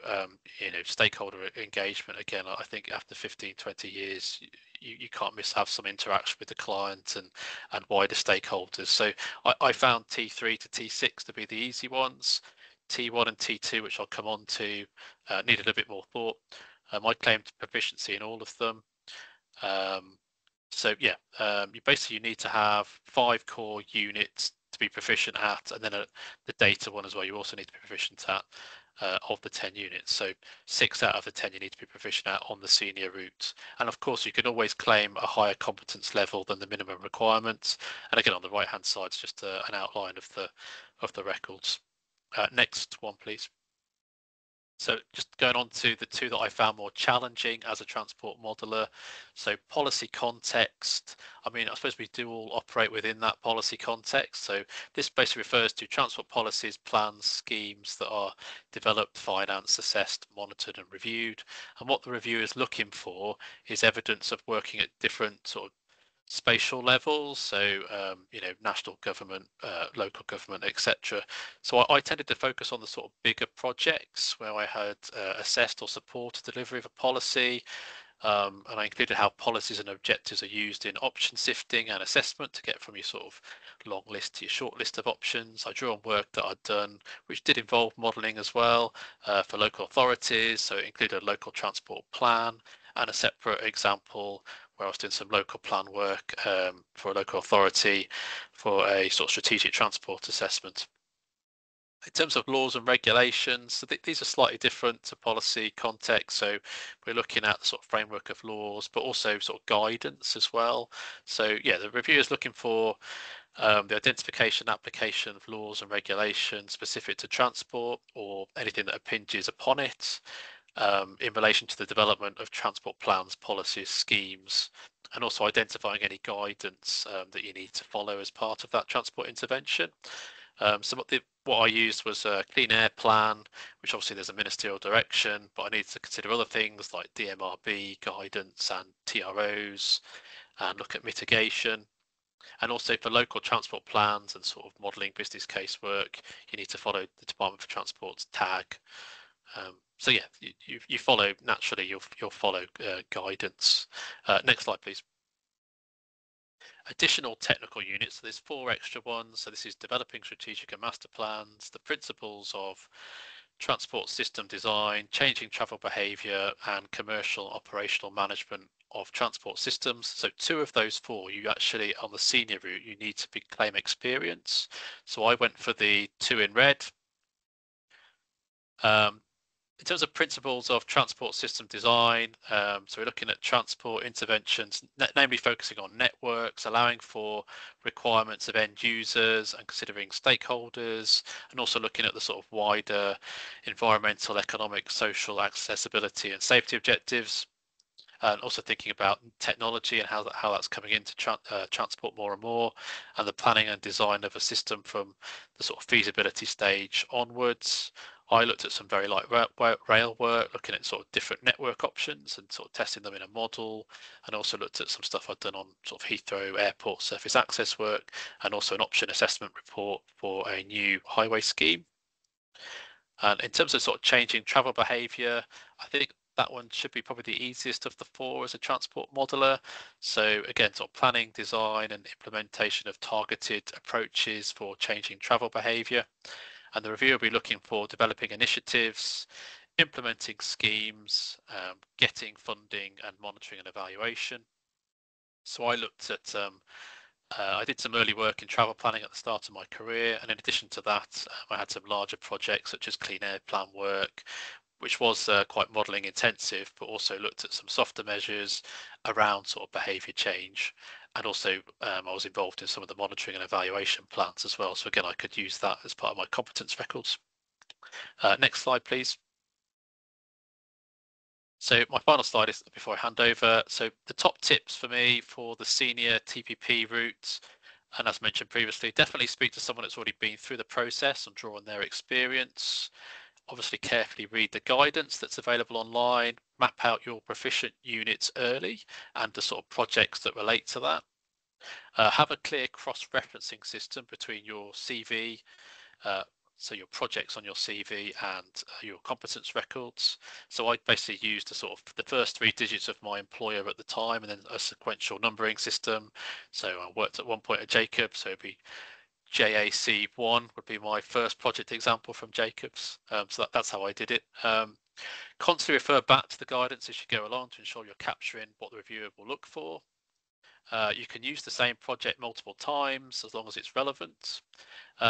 S5: stakeholder engagement. Again, I think after 15, 20 years, you can't miss have some interaction with the client and wider stakeholders. So I found T3 to T6 to be the easy ones. T1 and T2, which I'll come on to, needed a bit more thought. I claimed proficiency in all of them. So yeah, you need to have 5 core units to be proficient at, and then the data one as well. You also need to be proficient at of the 10 units. So 6 out of the 10 you need to be proficient at on the senior route. And of course, you can always claim a higher competence level than the minimum requirements. And again, on the right hand side is just an outline of the records. Next one, please. So just going on to the two that I found more challenging as a transport modeler. So policy context. I mean, I suppose we do all operate within that policy context. So this basically refers to transport policies, plans, schemes that are developed, financed, assessed, monitored and reviewed. And what the reviewer is looking for is evidence of working at different sort of spatial levels, so national government, local government, etc. So I tended to focus on the sort of bigger projects where I had assessed or supported delivery of a policy, and I included how policies and objectives are used in option sifting and assessment to get from your sort of long list to your short list of options. I drew on work that I'd done, which did involve modelling as well for local authorities. So it included a local transport plan and a separate example where I was doing some local plan work for a local authority for a sort of strategic transport assessment. In terms of laws and regulations, so these are slightly different to policy context. So we're looking at the sort of framework of laws, but also sort of guidance as well. So yeah, the reviewer is looking for the identification and application of laws and regulations specific to transport or anything that impinges upon it in relation to the development of transport plans, policies, schemes, and also identifying any guidance that you need to follow as part of that transport intervention. So what I used was a clean air plan, which obviously there's a ministerial direction, but I needed to consider other things like DMRB guidance and TROs and look at mitigation. And also for local transport plans and sort of modelling business case work, you need to follow the Department for Transport's tag. So yeah, you follow, naturally, you'll follow guidance. Next slide, please. Additional technical units, so there's 4 extra ones. So this is developing strategic and master plans, the principles of transport system design, changing travel behaviour, and commercial operational management of transport systems. So 2 of those 4, you actually, on the senior route, you need to claim experience. So I went for the 2 in red. In terms of principles of transport system design, so we're looking at transport interventions, namely focusing on networks, allowing for requirements of end users and considering stakeholders, and also looking at the sort of wider environmental, economic, social, accessibility and safety objectives. And also thinking about technology and how that's coming into transport more and more, and the planning and design of a system from the sort of feasibility stage onwards. I looked at some very light rail work, looking at sort of different network options and sort of testing them in a model, and also looked at some stuff I'd done on sort of Heathrow Airport surface access work, and also an option assessment report for a new highway scheme. And in terms of sort of changing travel behaviour, I think that one should be probably the easiest of the 4 as a transport modeler. So again, sort of planning, design and implementation of targeted approaches for changing travel behaviour. And the reviewer will be looking for developing initiatives, implementing schemes, getting funding and monitoring and evaluation. So I looked at I did some early work in travel planning at the start of my career, and in addition to that, I had some larger projects such as clean air plan work, which was quite modelling intensive, but also looked at some softer measures around sort of behaviour change. And also I was involved in some of the monitoring and evaluation plans as well. So again, I could use that as part of my competence records. Next slide, please. So my final slide is before I hand over. So the top tips for me for the senior TPP route, and as mentioned previously, definitely speak to someone that's already been through the process and draw on their experience. Obviously carefully read the guidance that's available online, map out your proficient units early and the sort of projects that relate to that. Have a clear cross-referencing system between your CV, so your projects on your CV and your competence records. So I basically used the first 3 digits of my employer at the time and then a sequential numbering system. So I worked at one point at Jacobs, so it'd be JAC1 would be my first project example from Jacobs. So that's how I did it. Constantly refer back to the guidance as you go along to ensure you're capturing what the reviewer will look for. You can use the same project multiple times as long as it's relevant.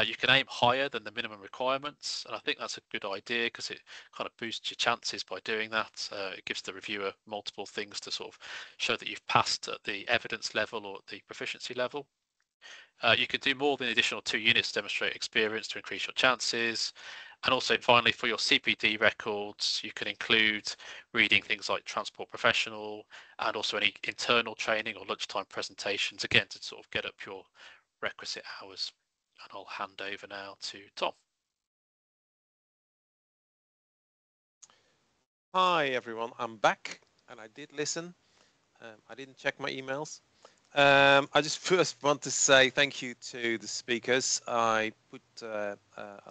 S5: You can aim higher than the minimum requirements, and I think that's a good idea because it kind of boosts your chances by doing that. It gives the reviewer multiple things to sort of show that you've passed at the evidence level or at the proficiency level. You can do more than additional 2 units to demonstrate experience to increase your chances. And also, finally, for your CPD records, you can include reading things like Transport Professional and also any internal training or lunchtime presentations, again, to sort of get up your requisite hours. And I'll hand over now to Tom.
S1: Hi, everyone. I'm back, and I did listen. I didn't check my emails. I just first want to say thank you to the speakers. I put a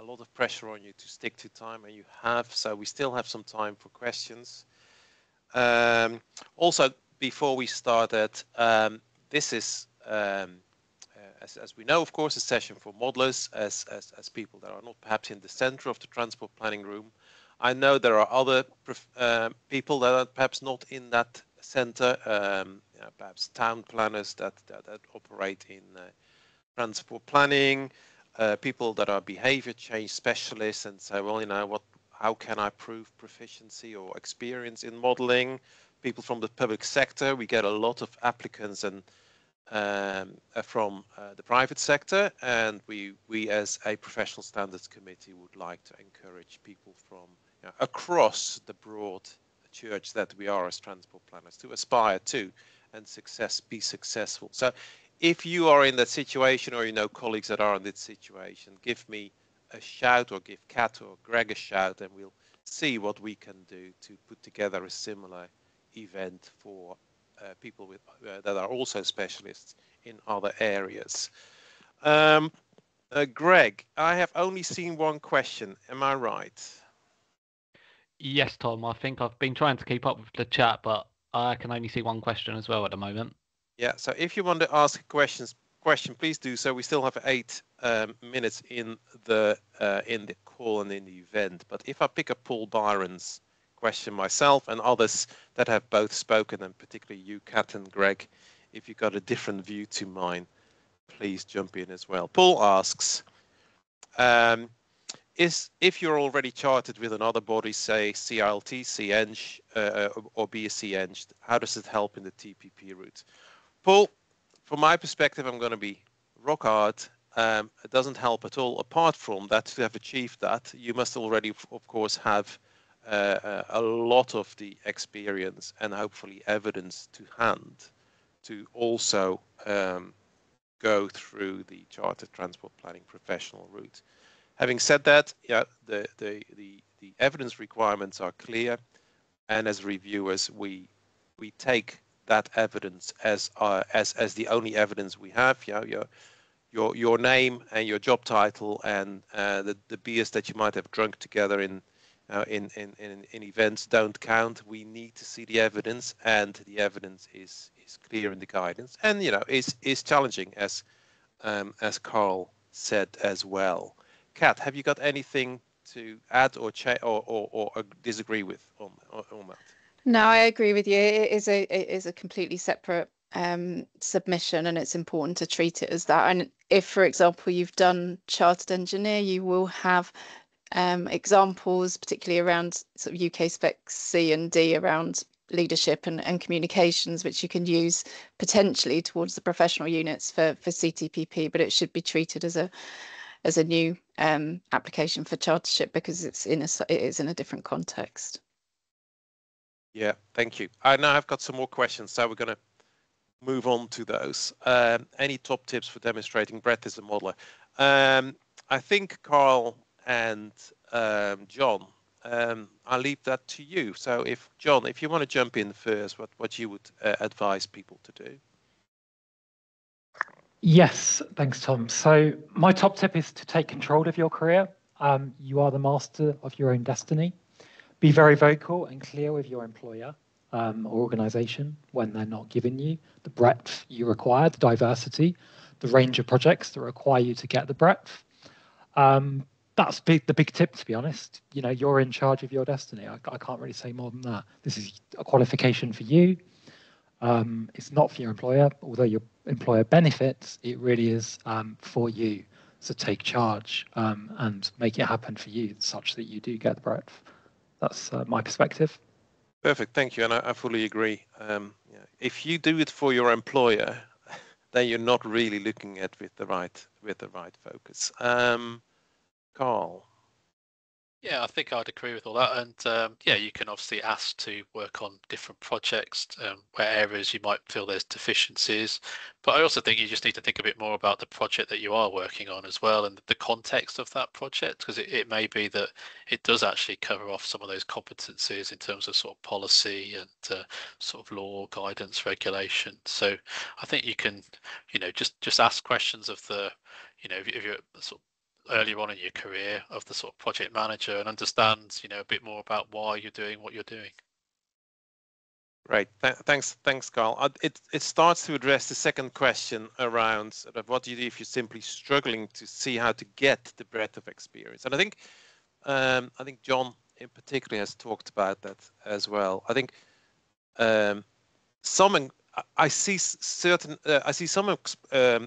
S1: lot of pressure on you to stick to time, and you have, so we still have some time for questions. Also, before we started, this is, as we know, of course, a session for modelers, as people that are not perhaps in the center of the transport planning room. I know there are other people that are perhaps not in that center, perhaps town planners that operate in transport planning, people that are behavior change specialists and say, well, you know, how can I prove proficiency or experience in modeling? People from the public sector, we get a lot of applicants and from the private sector, and we as a professional standards committee would like to encourage people from across the broad church that we are as transport planners to aspire to and be successful. So if you are in that situation, or you know colleagues that are in this situation, give me a shout, or give Kat or Greg a shout, and we'll see what we can do to put together a similar event for people with that are also specialists in other areas. Greg, I have only seen one question. Am I right?
S6: Yes, Tom. I think I've been trying to keep up with the chat, but I can only see one question as well at the moment.
S1: Yeah, so if you want to ask a question, please do so. We still have 8 minutes in the call and in the event. But if I pick up Paul Byron's question myself and others that have both spoken, and particularly you, Kat and Greg, if you've got a different view to mine, please jump in as well. Paul asks, if you're already chartered with another body, say CILT, CEng, or BSc, how does it help in the TPP route? Paul, from my perspective, I'm going to be rock hard. It doesn't help at all. Apart from that, to have achieved that, you must already, of course, have a lot of the experience and hopefully evidence to hand to also go through the Chartered Transport Planning Professional route. Having said that, yeah, the evidence requirements are clear, and as reviewers, we take that evidence as the only evidence we have. Yeah, your name and your job title and the beers that you might have drunk together in events don't count. We need to see the evidence, and the evidence is clear in the guidance, and is challenging, as Carl said as well. Kat, have you got anything to add or disagree with on that?
S3: No, I agree with you. It is a completely separate submission, and it's important to treat it as that. And if, for example, you've done chartered engineer, you will have examples, particularly around sort of UK Spec C and D around leadership and communications, which you can use potentially towards the professional units for CTPP, but it should be treated as a new application for chartership because it is in a different context.
S1: Yeah, thank you. I now have got some more questions, so we're going to move on to those. Any top tips for demonstrating breadth as a modeler? I think Carl and John, I'll leave that to you. So if John, if you want to jump in first, what you would advise people to do?
S4: Yes, thanks, Tom. So my top tip is to take control of your career. You are the master of your own destiny. Be very vocal and clear with your employer or organisation when they're not giving you the breadth you require, the diversity, the range of projects that require you to get the breadth. That's the big tip, to be honest. You're in charge of your destiny. I can't really say more than that. This is a qualification for you. It's not for your employer, although your employer benefits, it really is for you. So take charge and make it happen for you such that you do get the breadth. That's my perspective.
S1: Perfect, thank you, and I fully agree. If you do it for your employer, then you're not really looking at with the right focus. Carl.
S5: Yeah, I think I'd agree with all that. And yeah, you can obviously ask to work on different projects where areas you might feel there's deficiencies. But I also think you just need to think a bit more about the project that you are working on as well and the context of that project, because it may be that it does actually cover off some of those competencies in terms of sort of policy and sort of law, guidance, regulation. So I think you can, just ask questions of the, if you're sort of earlier on in your career of the sort of project manager and understand, a bit more about why you're doing what you're doing.
S1: Right. Thanks, Carl. It starts to address the second question around sort of what do you do if you're simply struggling to see how to get the breadth of experience. And I think John in particular has talked about that as well. I think I see some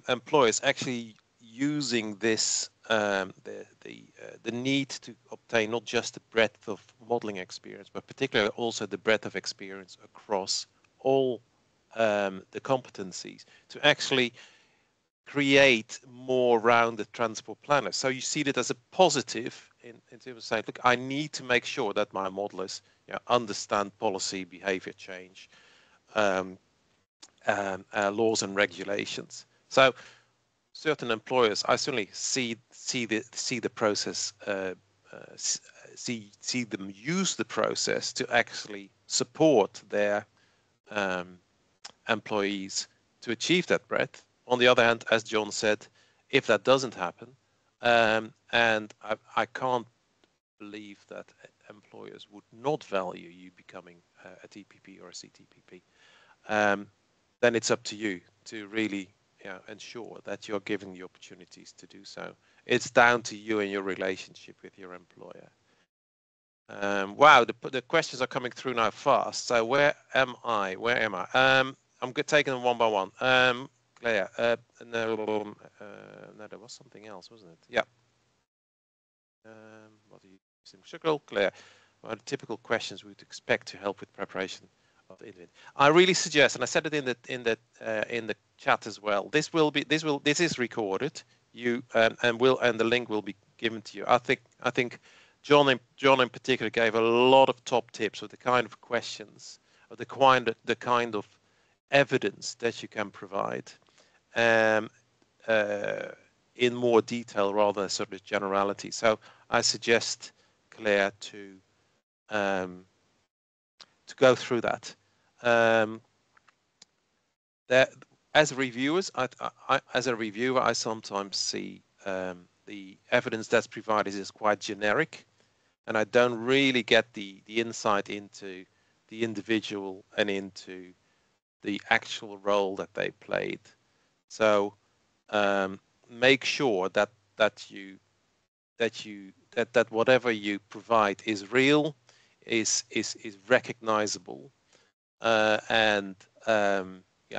S1: employers actually using this the need to obtain not just the breadth of modeling experience, but particularly also the breadth of experience across all the competencies to actually create more rounded transport planners. So you see that as a positive in terms of saying, look, I need to make sure that my modelers understand policy, behavior change, laws and regulations. So certain employers, I certainly see the process, see them use the process to actually support their employees to achieve that breadth. On the other hand, as John said, if that doesn't happen, and I can't believe that employers would not value you becoming a TPP or a CTPP, then it's up to you to really ensure that you're given the opportunities to do so. It's down to you and your relationship with your employer. Wow, the questions are coming through now fast. So where am I? I'm taking them one by one. Claire, no, there was something else, wasn't it? Yeah. What are you using? Claire, what are the typical questions we would expect to help with preparation of the interview? I really suggest, and I said it in the chat as well. This is recorded. And the link will be given to you. I think John in particular gave a lot of top tips of the kind of questions, of the kind of evidence that you can provide in more detail rather than sort of generality. So I suggest Claire to go through that. As reviewers, as a reviewer, I sometimes see the evidence that's provided is quite generic, and I don't really get the insight into the individual and into the actual role that they played. So make sure that whatever you provide is real, is recognizable, and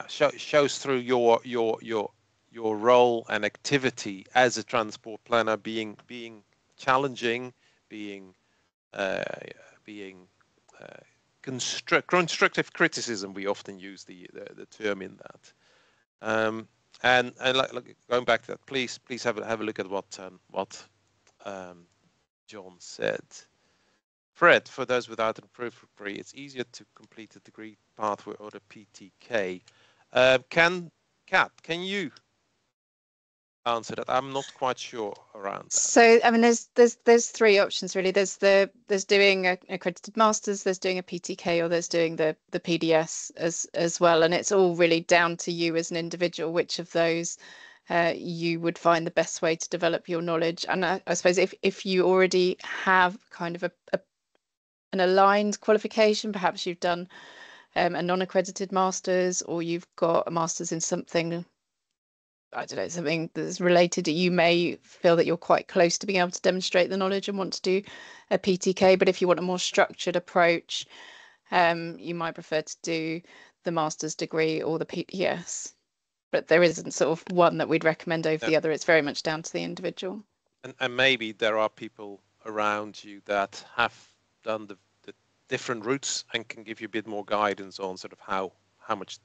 S1: shows through your role and activity as a transport planner being challenging, being constructive criticism. We often use the term in that. And going back to that, please have a look at what John said. Fred, for those without an approved degree, it's easier to complete a degree pathway or the PTK. Kat, can you answer that? I'm not quite sure around that.
S3: So I mean, there's three options really. There's doing an accredited masters, there's doing a PTK, or there's doing the PDS as well. And it's all really down to you as an individual, which of those you would find the best way to develop your knowledge. And I suppose if you already have kind of an aligned qualification, perhaps you've done a non-accredited masters, or you've got a masters in something, I don't know, something that's related, you may feel that you're quite close to being able to demonstrate the knowledge and want to do a PTK. But if you want a more structured approach, You might prefer to do the master's degree or the PTS, but there isn't sort of one that we'd recommend over the other. It's very much down to the individual.
S1: And maybe there are people around you that have done the different routes and can give you a bit more guidance on sort of how much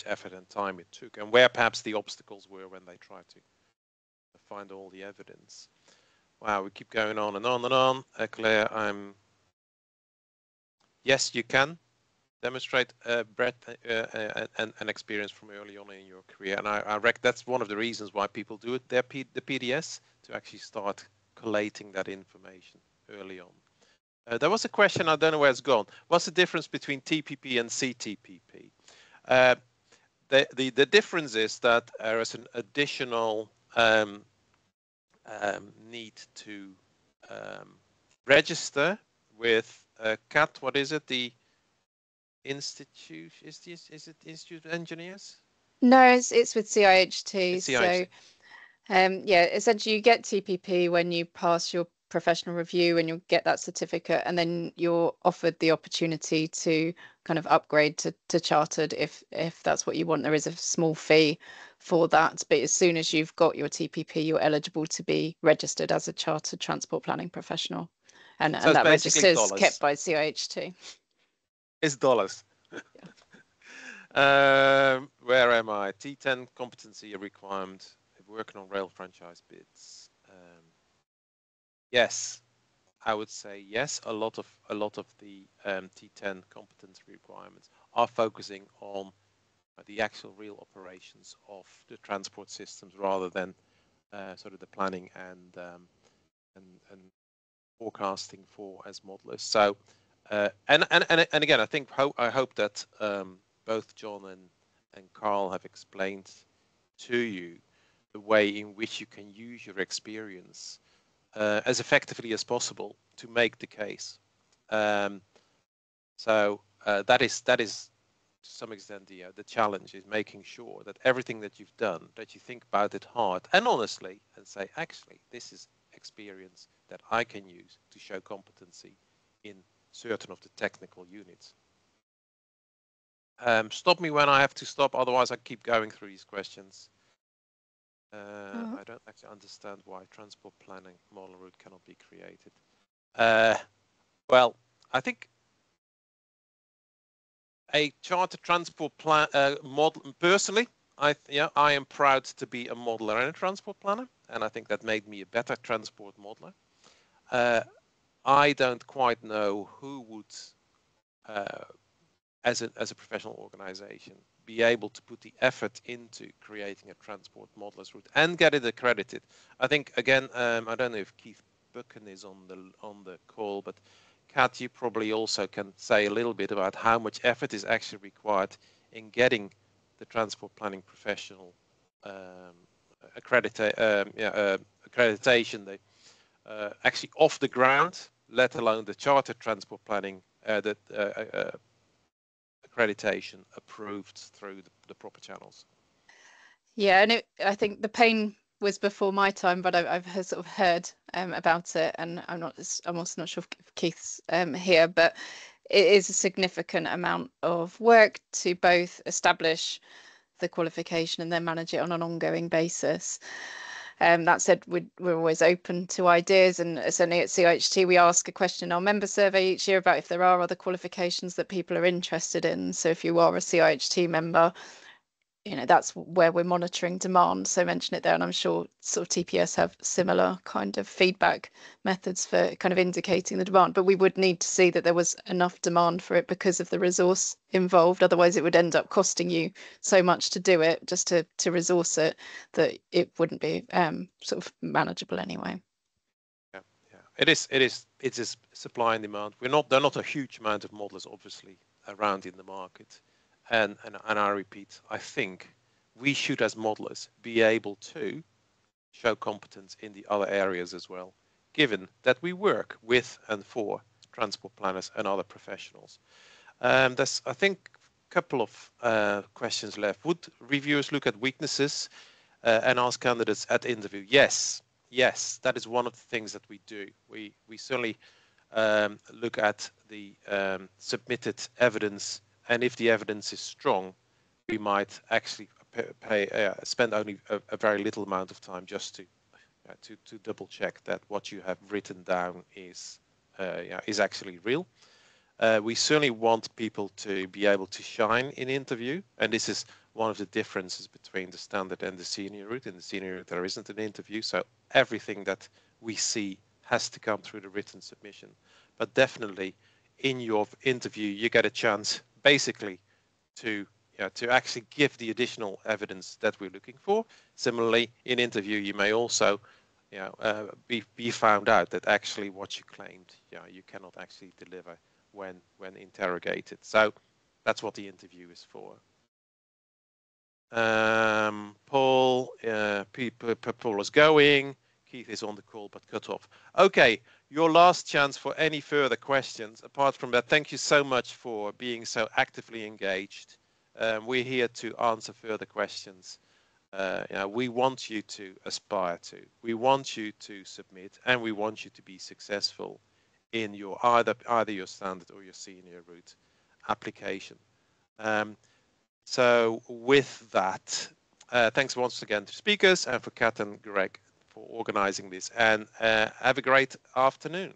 S1: effort and time it took, and where perhaps the obstacles were when they tried to find all the evidence. Wow, we keep going on and on and on. Claire, yes, you can demonstrate breadth and experience from early on in your career, and I reckon that's one of the reasons why people do it. The PDS, to actually start collating that information early on. There was a question, I don't know where it's gone. What's the difference between TPP and CTPP? The difference is that there is an additional need to register with CAT. What is it? The Institute? Is it Institute of Engineers?
S3: No, it's with CIHT.
S1: It's CIHT.
S3: So yeah, essentially you get TPP when you pass your professional review and you'll get that certificate, and then you're offered the opportunity to kind of upgrade to chartered if that's what you want. There is a small fee for that, but as soon as you've got your TPP, you're eligible to be registered as a chartered transport planning professional, and that register is kept by CIHT.
S1: It's dollars. Where am I? T10 competency requirement. Working on rail franchise bids. Yes, I would say yes. A lot of the T10 competence requirements are focusing on the actual real operations of the transport systems rather than sort of the planning and forecasting for as modelers. So and again, I hope that both John and Carl have explained to you the way in which you can use your experience as effectively as possible to make the case. So that is to some extent the challenge, is making sure that everything that you've done, that you think about it hard and honestly and say, actually, this is experience that I can use to show competency in certain of the technical units. Stop me when I have to stop, otherwise I keep going through these questions. I don't actually understand why transport planning model route cannot be created. Well, I think a charter transport plan model. Personally, I am proud to be a modeler and a transport planner, and I think that made me a better transport modeler. I don't quite know who would, as a professional organization, be able to put the effort into creating a transport modelers route and get it accredited. I think again, I don't know if Keith Buchan is on the call, but Kat, you probably also can say a little bit about how much effort is actually required in getting the transport planning professional accreditation actually off the ground, let alone the chartered transport planning accreditation approved through the proper channels.
S3: Yeah, and I think the pain was before my time, but I've sort of heard about it, and I'm also not sure if Keith's here, but it is a significant amount of work to both establish the qualification and then manage it on an ongoing basis. That said, we're always open to ideas, and certainly at CIHT we ask a question in our member survey each year about if there are other qualifications that people are interested in. So if you are a CIHT member, that's where we're monitoring demand, so mention it there, and I'm sure sort of TPS have similar kind of feedback methods for kind of indicating the demand, but we would need to see that there was enough demand for it because of the resource involved. Otherwise it would end up costing you so much to do it, just to resource it, that it wouldn't be sort of manageable anyway.
S1: It is supply and demand. There are not a huge amount of modelers obviously around in the market. And I repeat, I think we should, as modelers, be able to show competence in the other areas as well, given that we work with and for transport planners and other professionals. There's, I think, a couple of questions left. Would reviewers look at weaknesses and ask candidates at interview? Yes, that is one of the things that we do. We certainly look at the submitted evidence, and if the evidence is strong, we might actually spend only a very little amount of time just to double check that what you have written down is actually real. We certainly want people to be able to shine in interview, and this is one of the differences between the standard and the senior route. In the senior route, there isn't an interview, so everything that we see has to come through the written submission. But definitely, in your interview, you get a chance, basically, to actually give the additional evidence that we're looking for. Similarly, in interview, you may also be found out that actually what you claimed, you cannot actually deliver when interrogated. So that's what the interview is for. Paul is going. Keith is on the call but cut off. Okay, your last chance for any further questions. Apart from that, thank you so much for being so actively engaged. We're here to answer further questions. We want you to aspire to. We want you to submit, and we want you to be successful in your either your standard or your senior route application. So with that, thanks once again to speakers and for Kat and Greg for organizing this, and have a great afternoon.